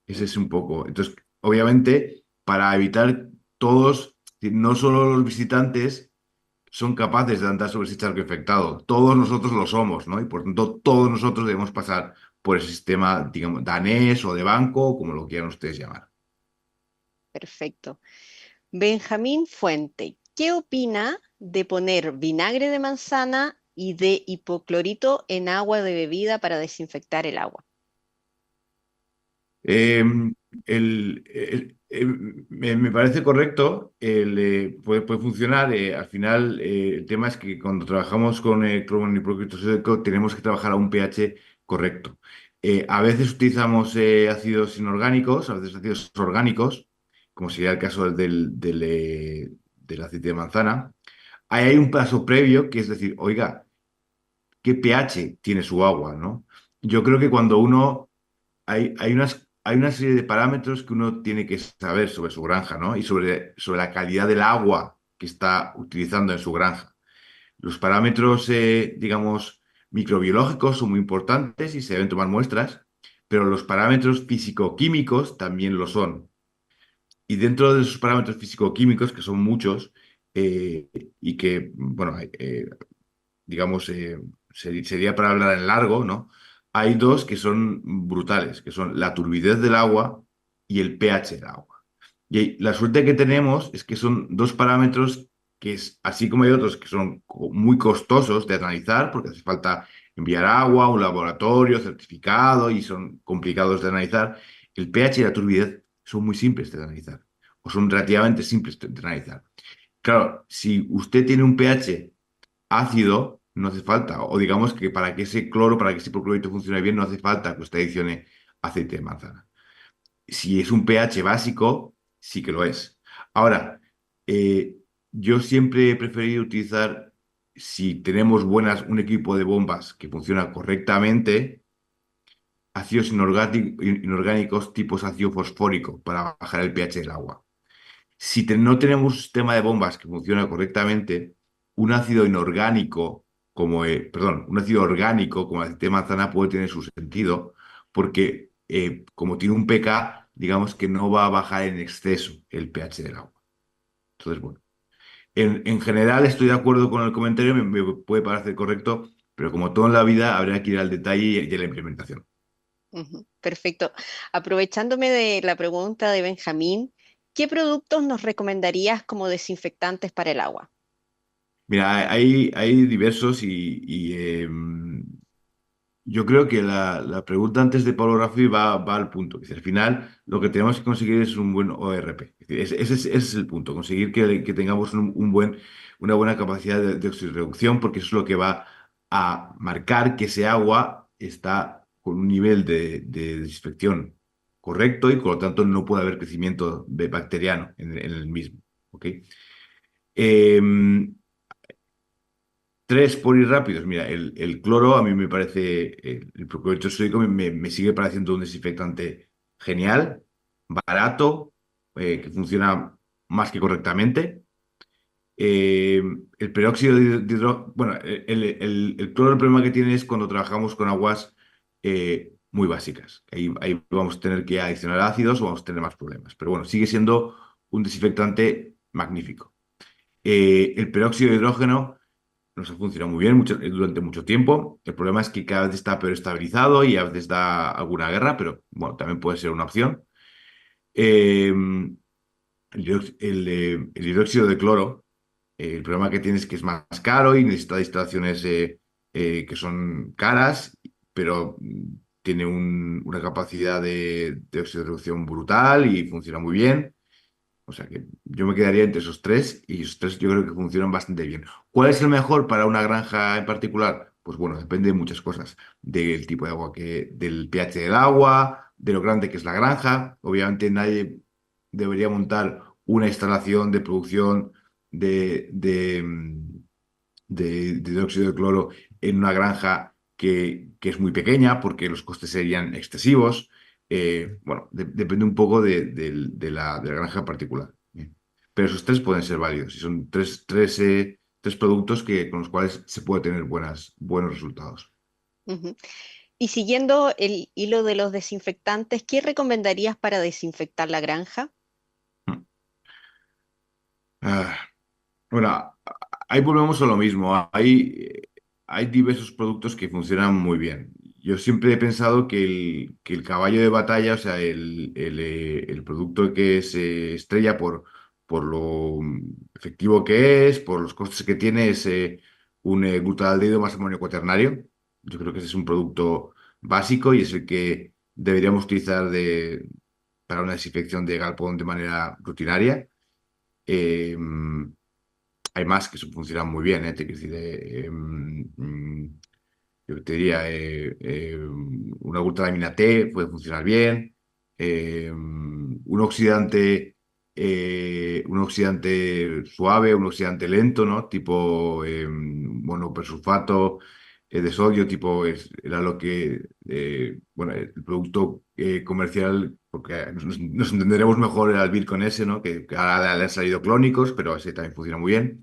C: Ese es un poco. Entonces, obviamente, para evitar todos, no solo los visitantes son capaces de andar sobre ese charco infectado, todos nosotros lo somos, ¿no? Y por tanto, todos nosotros debemos pasar por el sistema, digamos, danés o de banco, o como lo quieran ustedes llamar.
A: Perfecto. Benjamín Fuente, ¿qué opina de poner vinagre de manzana y de hipoclorito en agua de bebida para desinfectar el agua?
C: Eh, me parece correcto, puede funcionar. Al final, el tema es que cuando trabajamos con cromo hipoclorito sódico tenemos que trabajar a un pH correcto. A veces utilizamos ácidos inorgánicos, a veces ácidos orgánicos, como sería el caso del aceite de manzana. Ahí hay un paso previo, que es decir, oiga, ¿qué pH tiene su agua, ¿no? Yo creo que cuando uno hay una serie de parámetros que uno tiene que saber sobre su granja, ¿no? Y sobre la calidad del agua que está utilizando en su granja. Los parámetros, digamos, microbiológicos son muy importantes y se deben tomar muestras, pero los parámetros físico-químicos también lo son. Y dentro de esos parámetros físico-químicos, que son muchos, eh, y que, bueno, digamos, sería para hablar en largo, ¿no? Hay dos que son brutales, que son la turbidez del agua y el pH del agua. La suerte que tenemos es que son dos parámetros que es, así como hay otros que son muy costosos de analizar, porque hace falta enviar agua a un laboratorio certificado y son complicados de analizar, el pH y la turbidez son muy simples de analizar, o son relativamente simples de analizar. Claro, si usted tiene un pH ácido, no hace falta. O digamos que para que ese cloro, para que ese hipoclorito funcione bien, no hace falta que usted adicione aceite de manzana. Si es un pH básico, sí que lo es. Ahora, eh, yo siempre he preferido utilizar, si tenemos un equipo de bombas que funciona correctamente, ácidos inorgánicos tipos ácido fosfórico para bajar el pH del agua. Si no tenemos un sistema de bombas que funciona correctamente, un ácido inorgánico un ácido orgánico como el aceite de manzana puede tener su sentido, porque como tiene un pK, digamos que no va a bajar en exceso el pH del agua. Entonces, bueno, en general estoy de acuerdo con el comentario, me puede parecer correcto, pero como todo en la vida, habría que ir al detalle y a la implementación.
A: Ujú, perfecto. Aprovechándome de la pregunta de Benjamín, ¿qué productos nos recomendarías como desinfectantes para el agua?
C: Mira, hay diversos yo creo que la pregunta antes de Pablo Rafi va al punto. Es decir, al final, lo que tenemos que conseguir es un buen ORP. Es decir, ese es el punto, conseguir que tengamos una buena capacidad de oxirreducción, porque eso es lo que va a marcar que ese agua está con un nivel de desinfección correcto y por lo tanto no puede haber crecimiento bacteriano en el mismo. ¿Ok? Em, Tres por ir rápidos. Mira, el cloro a mí me parece, el procurito sódico me sigue pareciendo un desinfectante genial, barato, que funciona más que correctamente. Eh, el peróxido de hidrógeno, bueno, el cloro el problema que tiene es cuando trabajamos con aguas muy básicas. Ahí vamos a tener que adicionar ácidos o vamos a tener más problemas. Pero bueno, sigue siendo un desinfectante magnífico. El peróxido de hidrógeno nos ha funcionado muy bien durante mucho tiempo. El problema es que cada vez está peor estabilizado y a veces da alguna guerra, pero bueno, también puede ser una opción. Eh, el hidróxido de cloro, el problema que tiene es que es más caro y necesita instalaciones que son caras, pero tiene una capacidad de oxirreducción brutal y funciona muy bien. O sea que yo me quedaría entre esos tres y esos tres yo creo que funcionan bastante bien. ¿Cuál es el mejor para una granja en particular? Pues bueno, depende de muchas cosas. Del tipo de agua del pH del agua, de lo grande que es la granja. Obviamente nadie debería montar una instalación de producción de, de, mm, de dióxido de cloro en una granja que es muy pequeña porque los costes serían excesivos. Bueno, depende un poco de la granja en particular. Bien. Pero esos tres pueden ser válidos. Y son tres tres productos con los cuales se puede tener buenos resultados.
A: Ujú. Y siguiendo el hilo de los desinfectantes, ¿qué recomendarías para desinfectar la granja?
C: Ah, bueno, ahí volvemos a lo mismo. Hay diversos productos que funcionan muy bien. Yo siempre he pensado que el caballo de batalla, o sea, el producto que se estrella por lo efectivo que es, por los costes que tiene, es un glutaldehído más amonio cuaternario. Yo creo que ese es un producto básico y es el que deberíamos utilizar para una desinfección de galpón de manera rutinaria. Eh, Hay más que funcionan muy bien, ¿eh? Te quiero decir, yo te diría, una glutalamina T puede funcionar bien, un oxidante suave, un oxidante lento, ¿no? Tipo monopersulfato de sodio, era lo que, bueno, el producto comercial, porque nos entenderemos mejor el Albir con ese, ¿no? Que ahora le han salido clónicos, pero ese también funciona muy bien.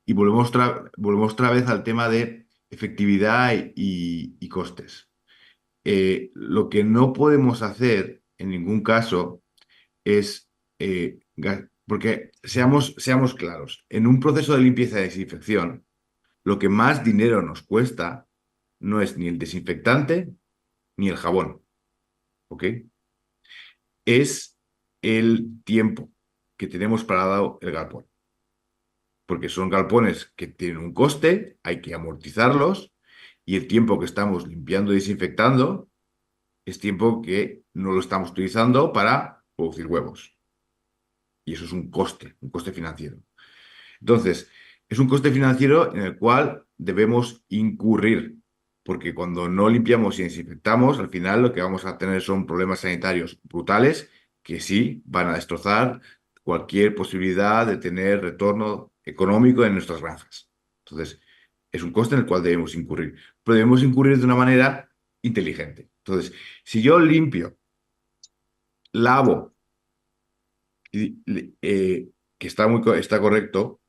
C: Y volvemos otra vez al tema de efectividad y costes. Lo que no podemos hacer en ningún caso es, porque seamos claros, en un proceso de limpieza y desinfección, lo que más dinero nos cuesta no es ni el desinfectante ni el jabón, ¿ok? Es el tiempo que tenemos parado el galpón, porque son galpones que tienen un coste, hay que amortizarlos y el tiempo que estamos limpiando y desinfectando es tiempo que no lo estamos utilizando para producir huevos. Y eso es un coste financiero. Entonces, es un coste financiero en el cual debemos incurrir, porque cuando no limpiamos y desinfectamos, al final lo que vamos a tener son problemas sanitarios brutales que sí van a destrozar cualquier posibilidad de tener retorno económico en nuestras granjas. Entonces, es un coste en el cual debemos incurrir, pero debemos incurrir de una manera inteligente. Entonces, si yo limpio, lavo, y- que está correcto.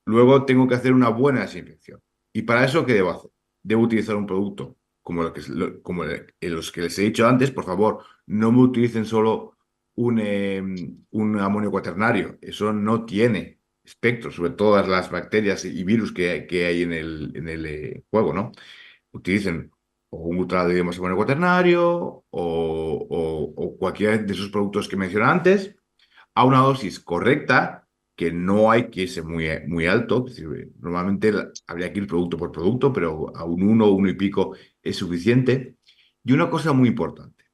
C: Luego tengo que hacer una buena desinfección. ¿Y para eso qué debo hacer? Debo utilizar un producto como los que les he dicho antes. Por favor, no me utilicen solo un amonio cuaternario. Eso no tiene espectro sobre todas las bacterias y virus que hay en el juego, ¿no? Utilicen o un ultrado de amonio cuaternario o cualquiera de esos productos que mencioné antes a una dosis correcta, que no hay que irse muy alto. Es decir, normalmente habría que ir producto por producto, pero a un uno y pico es suficiente. Y una cosa muy importante,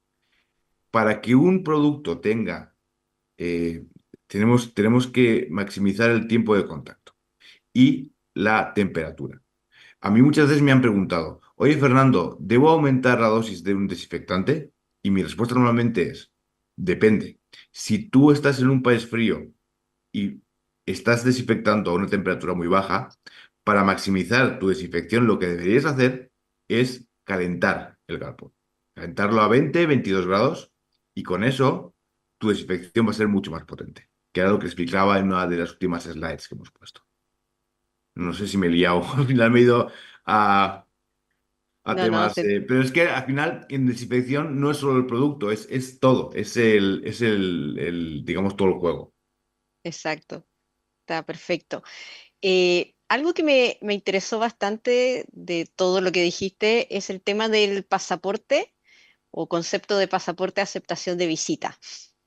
C: para que un producto eh, tenemos que maximizar el tiempo de contacto y la temperatura. A mí muchas veces me han preguntado, oye Fernando, ¿debo aumentar la dosis de un desinfectante? Y mi respuesta normalmente es, depende. Si tú estás en un país frío y estás desinfectando a una temperatura muy baja, para maximizar tu desinfección, lo que deberías hacer es calentar el galpón. Calentarlo a 22 grados y con eso tu desinfección va a ser mucho más potente, que era lo que explicaba en una de las últimas slides que hemos puesto. No sé si me he liado, al final me he ido a, a
A: No, no,
C: temas, pero es que al final en desinfección no es solo el producto, es todo, digamos, todo el juego.
A: exacto, está perfecto. Algo que me interesó bastante de todo lo que dijiste es el tema del pasaporte o concepto de pasaporte de aceptación de visita.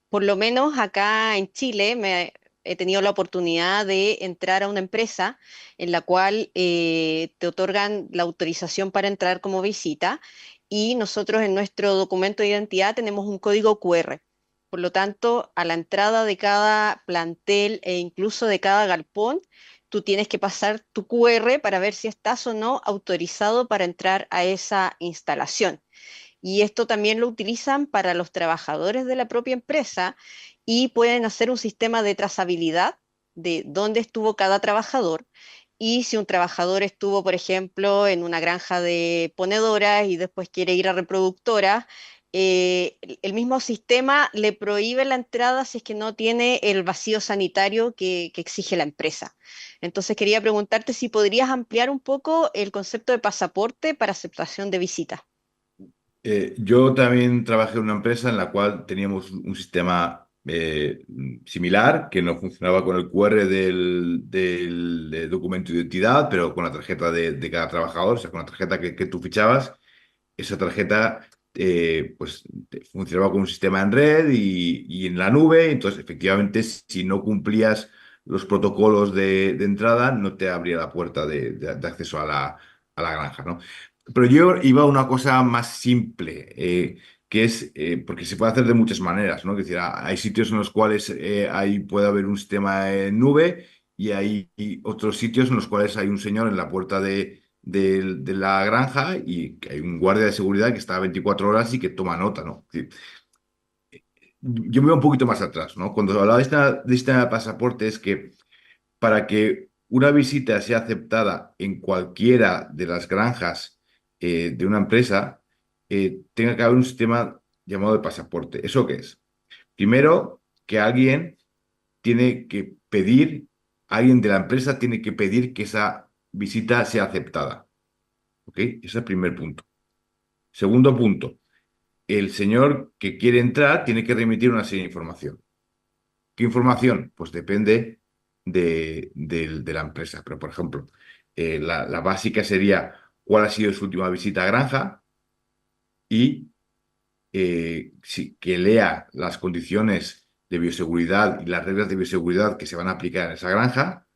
A: Por lo menos acá en Chile he tenido la oportunidad de entrar a una empresa en la cual te otorgan la autorización para entrar como visita y nosotros en nuestro documento de identidad tenemos un código QR. Por lo tanto, a la entrada de cada plantel e incluso de cada galpón, tú tienes que pasar tu QR para ver si estás o no autorizado para entrar a esa instalación. Y esto también lo utilizan para los trabajadores de la propia empresa y pueden hacer un sistema de trazabilidad de dónde estuvo cada trabajador. Y si un trabajador estuvo, por ejemplo, en una granja de ponedoras y después quiere ir a reproductoras, el mismo sistema le prohíbe la entrada si es que no tiene el vacío sanitario que exige la empresa. Entonces quería preguntarte si podrías ampliar un poco el concepto de pasaporte para aceptación de visitas.
C: Yo también trabajé en una empresa en la cual teníamos un sistema similar que no funcionaba con el QR del documento de identidad, pero con la tarjeta de cada trabajador, o sea, con la tarjeta que tú fichabas. Esa tarjeta pues funcionaba con un sistema en red y en la nube. Entonces, efectivamente, si no cumplías los protocolos de entrada, no te abría la puerta de acceso a la granja, ¿no? Pero yo iba a una cosa más simple, que es, porque se puede hacer de muchas maneras, ¿no? Es decir, hay sitios en los cuales ahí puede haber un sistema en nube y hay otros sitios en los cuales hay un señor en la puerta de la granja y que hay un guardia de seguridad que está 24 horas y que toma nota, ¿no? Es decir, yo me voy un poquito más atrás, ¿no? Cuando hablaba de esta pasaporte es que para que una visita sea aceptada en cualquiera de las granjas de una empresa, tenga que haber un sistema llamado de pasaporte. ¿Eso qué es? Primero, que alguien de la empresa tiene que pedir que esa visita sea aceptada. ¿Ok? Ese es el primer punto. Segundo punto, el señor que quiere entrar tiene que remitir una serie de información. ¿Qué información? Pues depende de la empresa. Pero, por ejemplo, la básica sería cuál ha sido su última visita a granja y que lea las condiciones de bioseguridad y las reglas de bioseguridad que se van a aplicar en esa granja.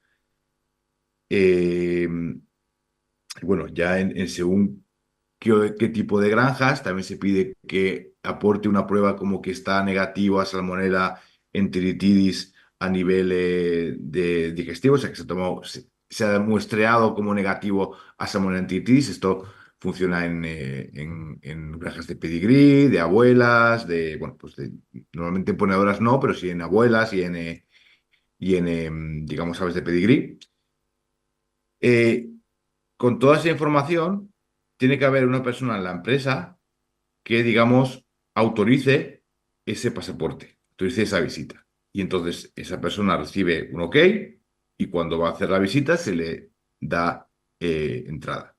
C: Eh, bueno, ya en según qué tipo de granjas, también se pide que aporte una prueba como que está negativo a salmonela enteritidis a nivel de digestivo, o sea, que se ha muestreado como negativo a salmonella enteritidis. Esto funciona en granjas de pedigrí, de abuelas, bueno, pues normalmente en ponedoras no, pero sí en abuelas y en digamos, aves de pedigrí. Eh, con toda esa información, tiene que haber una persona en la empresa que, digamos, autorice ese pasaporte, autorice esa visita. Y entonces esa persona recibe un OK y cuando va a hacer la visita se le da entrada.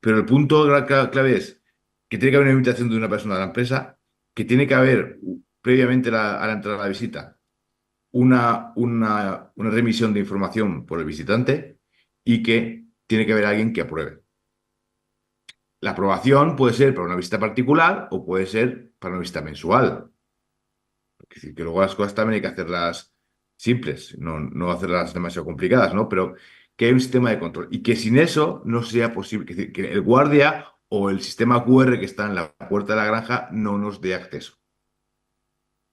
C: Pero el punto clave es que tiene que haber una invitación de una persona de la empresa, que tiene que haber previamente a la entrada a la visita una remisión de información por el visitante y que tiene que haber alguien que apruebe. La aprobación puede ser para una visita particular o puede ser para una visita mensual. Es decir, que luego las cosas también hay que hacerlas simples, no hacerlas demasiado complicadas, ¿no? Pero que hay un sistema de control y que sin eso no sea posible, es decir, que el guardia o el sistema QR que está en la puerta de la granja no nos dé acceso.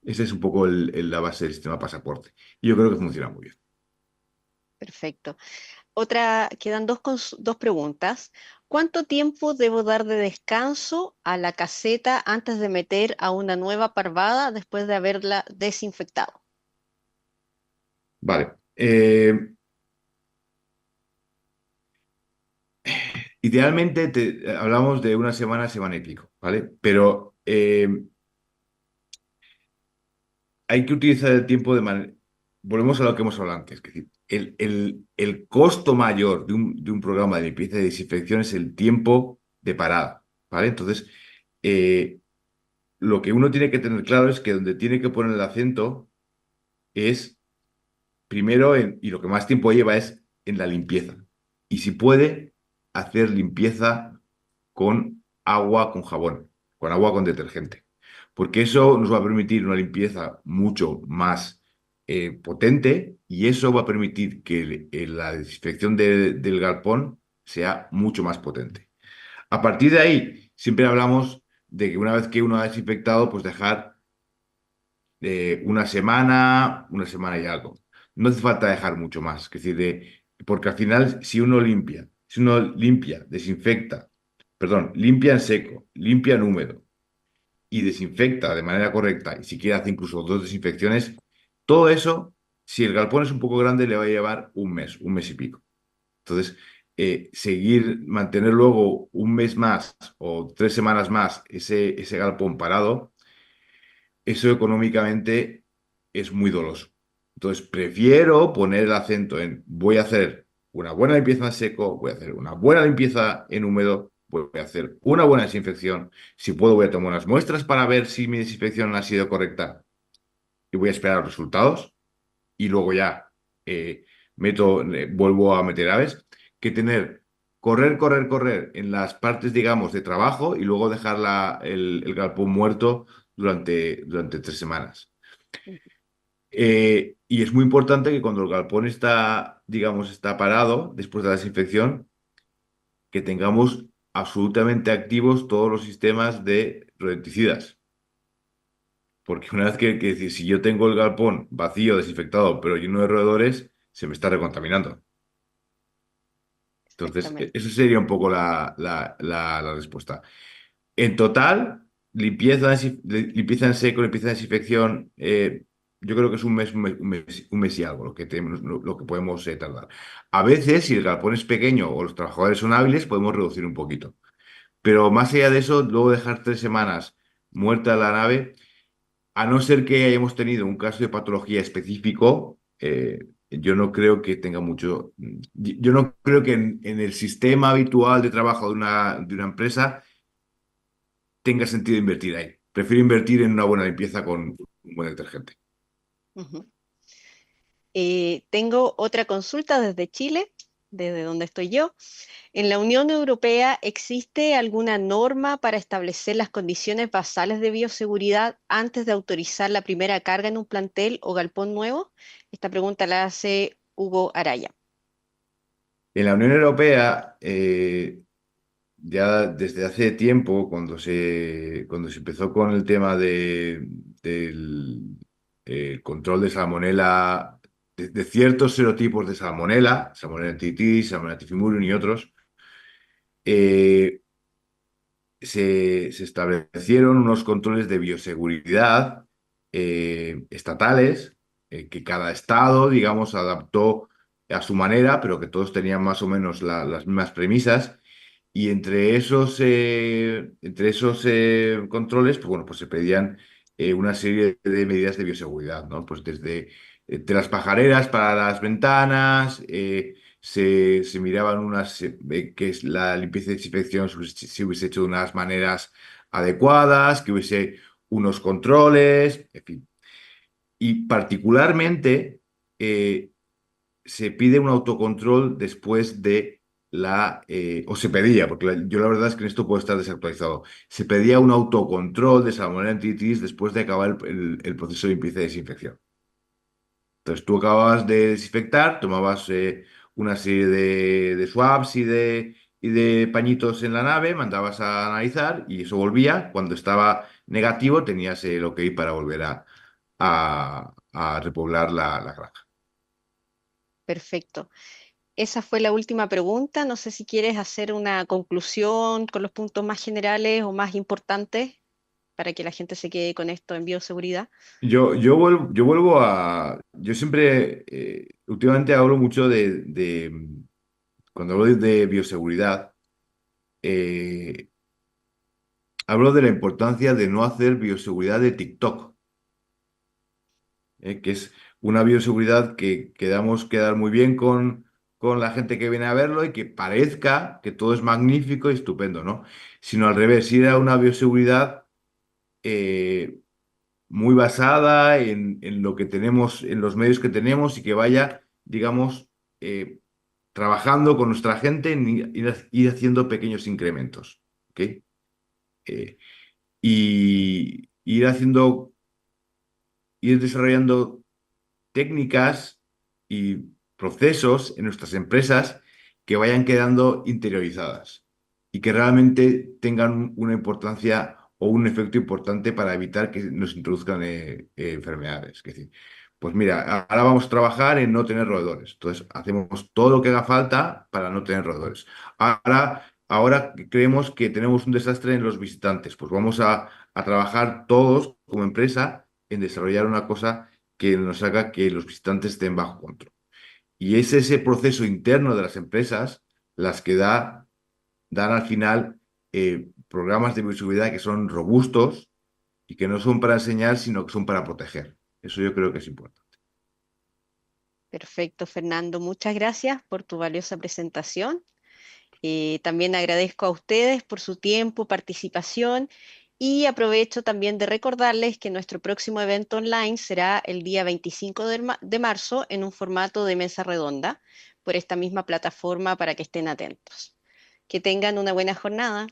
C: Esa es un poco la base del sistema pasaporte. Y yo creo que funciona muy bien.
A: Perfecto. Quedan dos preguntas. ¿Cuánto tiempo debo dar de descanso a la caseta antes de meter a una nueva parvada después de haberla desinfectado?
C: Vale. Idealmente hablamos de una semana, semana y pico, ¿vale? Pero hay que utilizar el tiempo de manera... Volvemos a lo que hemos hablado antes, es decir, el costo mayor de un programa de limpieza y desinfección es el tiempo de parada, ¿vale? Entonces, eh, lo que uno tiene que tener claro es que donde tiene que poner el acento es primero, y lo que más tiempo lleva es en la limpieza. Y si puede, hacer limpieza con agua, con jabón, con agua con detergente. Porque eso nos va a permitir una limpieza mucho más potente y eso va a permitir que la desinfección del galpón sea mucho más potente. A partir de ahí, siempre hablamos de que una vez que uno ha desinfectado, pues dejar una semana y algo. No hace falta dejar mucho más. Es decir, porque al final, si uno limpia, desinfecta, perdón, limpia en seco, limpia en húmedo y desinfecta de manera correcta, y si quiere hace incluso dos desinfecciones, todo eso, si el galpón es un poco grande, le va a llevar un mes y pico. Entonces, seguir, mantener luego un mes más o 3 semanas más ese galpón parado, eso económicamente es muy doloso. Entonces, prefiero poner el acento en voy a hacer una buena limpieza en seco, voy a hacer una buena limpieza en húmedo, voy a hacer una buena desinfección. Si puedo, voy a tomar unas muestras para ver si mi desinfección ha sido correcta y voy a esperar los resultados y luego ya eh, vuelvo a meter aves, que correr en las partes, digamos, de trabajo y luego dejar el galpón muerto durante 3 semanas. Y es muy importante que cuando el galpón está, digamos, está parado después de la desinfección, que tengamos absolutamente activos todos los sistemas de rodenticidas. Porque una vez que si yo tengo el galpón vacío, desinfectado, pero lleno de roedores, se me está recontaminando. Entonces,
A: Exactamente.
C: eso sería un poco la respuesta. En total, limpieza en seco, limpieza de desinfección, yo creo que es un mes y algo lo que podemos tardar. A veces, si el galpón es pequeño o los trabajadores son hábiles, podemos reducir un poquito. Pero más allá de eso, luego dejar 3 semanas muerta la nave, a no ser que hayamos tenido un caso de patología específico, yo no creo que tenga mucho. Yo no creo que en el sistema habitual de trabajo de una empresa tenga sentido invertir ahí. Prefiero invertir en una buena limpieza con un buen detergente.
A: Ujú. Tengo otra consulta desde Chile, desde donde estoy yo. ¿En la Unión Europea existe alguna norma para establecer las condiciones basales de bioseguridad antes de autorizar la primera carga en un plantel o galpón nuevo? Esta pregunta la hace Hugo Araya.
C: En la Unión Europea, ya desde hace tiempo, cuando se empezó con el tema del control de salmonela, de ciertos serotipos de salmonela, salmonella enteritis, salmonella typhimurium y otros, eh, se establecieron unos controles de bioseguridad estatales que cada estado, digamos, adaptó a su manera, pero que todos tenían más o menos las mismas premisas. Y entre esos controles, pues bueno, pues se pedían una serie de medidas de bioseguridad, ¿no? Pues desde las pajareras para las ventanas, se miraban que es la limpieza y desinfección se hubiese hecho de unas maneras adecuadas, que hubiese unos controles, en fin. Y particularmente eh, se pide un autocontrol después de o se pedía, porque yo la verdad es que en esto puedo estar desactualizado, se pedía un autocontrol de salmonella enteritis después de acabar el proceso de limpieza y desinfección. Entonces tú acababas de desinfectar, tomabas una serie de swabs y de pañitos en la nave, mandabas a analizar y eso volvía. Cuando estaba negativo tenías el OK para volver a repoblar la granja.
A: Perfecto. Esa fue la última pregunta. No sé si quieres hacer una conclusión con los puntos más generales o más importantes para que la gente se quede con esto en bioseguridad.
C: Yo siempre, últimamente hablo mucho cuando hablo de bioseguridad, eh, hablo de la importancia de no hacer bioseguridad de TikTok, que es una bioseguridad que quedamos quedar muy bien con la gente que viene a verlo y que parezca que todo es magnífico y estupendo, ¿no? Sino al revés, ir a una bioseguridad eh, muy basada en lo que tenemos, en los medios que tenemos y que vaya, digamos, trabajando con nuestra gente en ir haciendo pequeños incrementos, ¿ok? Y ir desarrollando técnicas y procesos en nuestras empresas que vayan quedando interiorizadas y que realmente tengan una importancia o un efecto importante para evitar que nos introduzcan enfermedades. Es decir, pues mira, ahora vamos a trabajar en no tener roedores. Entonces, hacemos todo lo que haga falta para no tener roedores. Ahora creemos que tenemos un desastre en los visitantes. Pues vamos a trabajar todos como empresa en desarrollar una cosa que nos haga que los visitantes estén bajo control. Y es ese proceso interno de las empresas las que dan al final programas de bioseguridad que son robustos y que no son para enseñar, sino que son para proteger. Eso yo creo que es importante.
A: Perfecto, Fernando. Muchas gracias por tu valiosa presentación. También agradezco a ustedes por su tiempo, participación y aprovecho también de recordarles que nuestro próximo evento online será el día 25 de marzo en un formato de mesa redonda por esta misma plataforma para que estén atentos. Que tengan una buena jornada.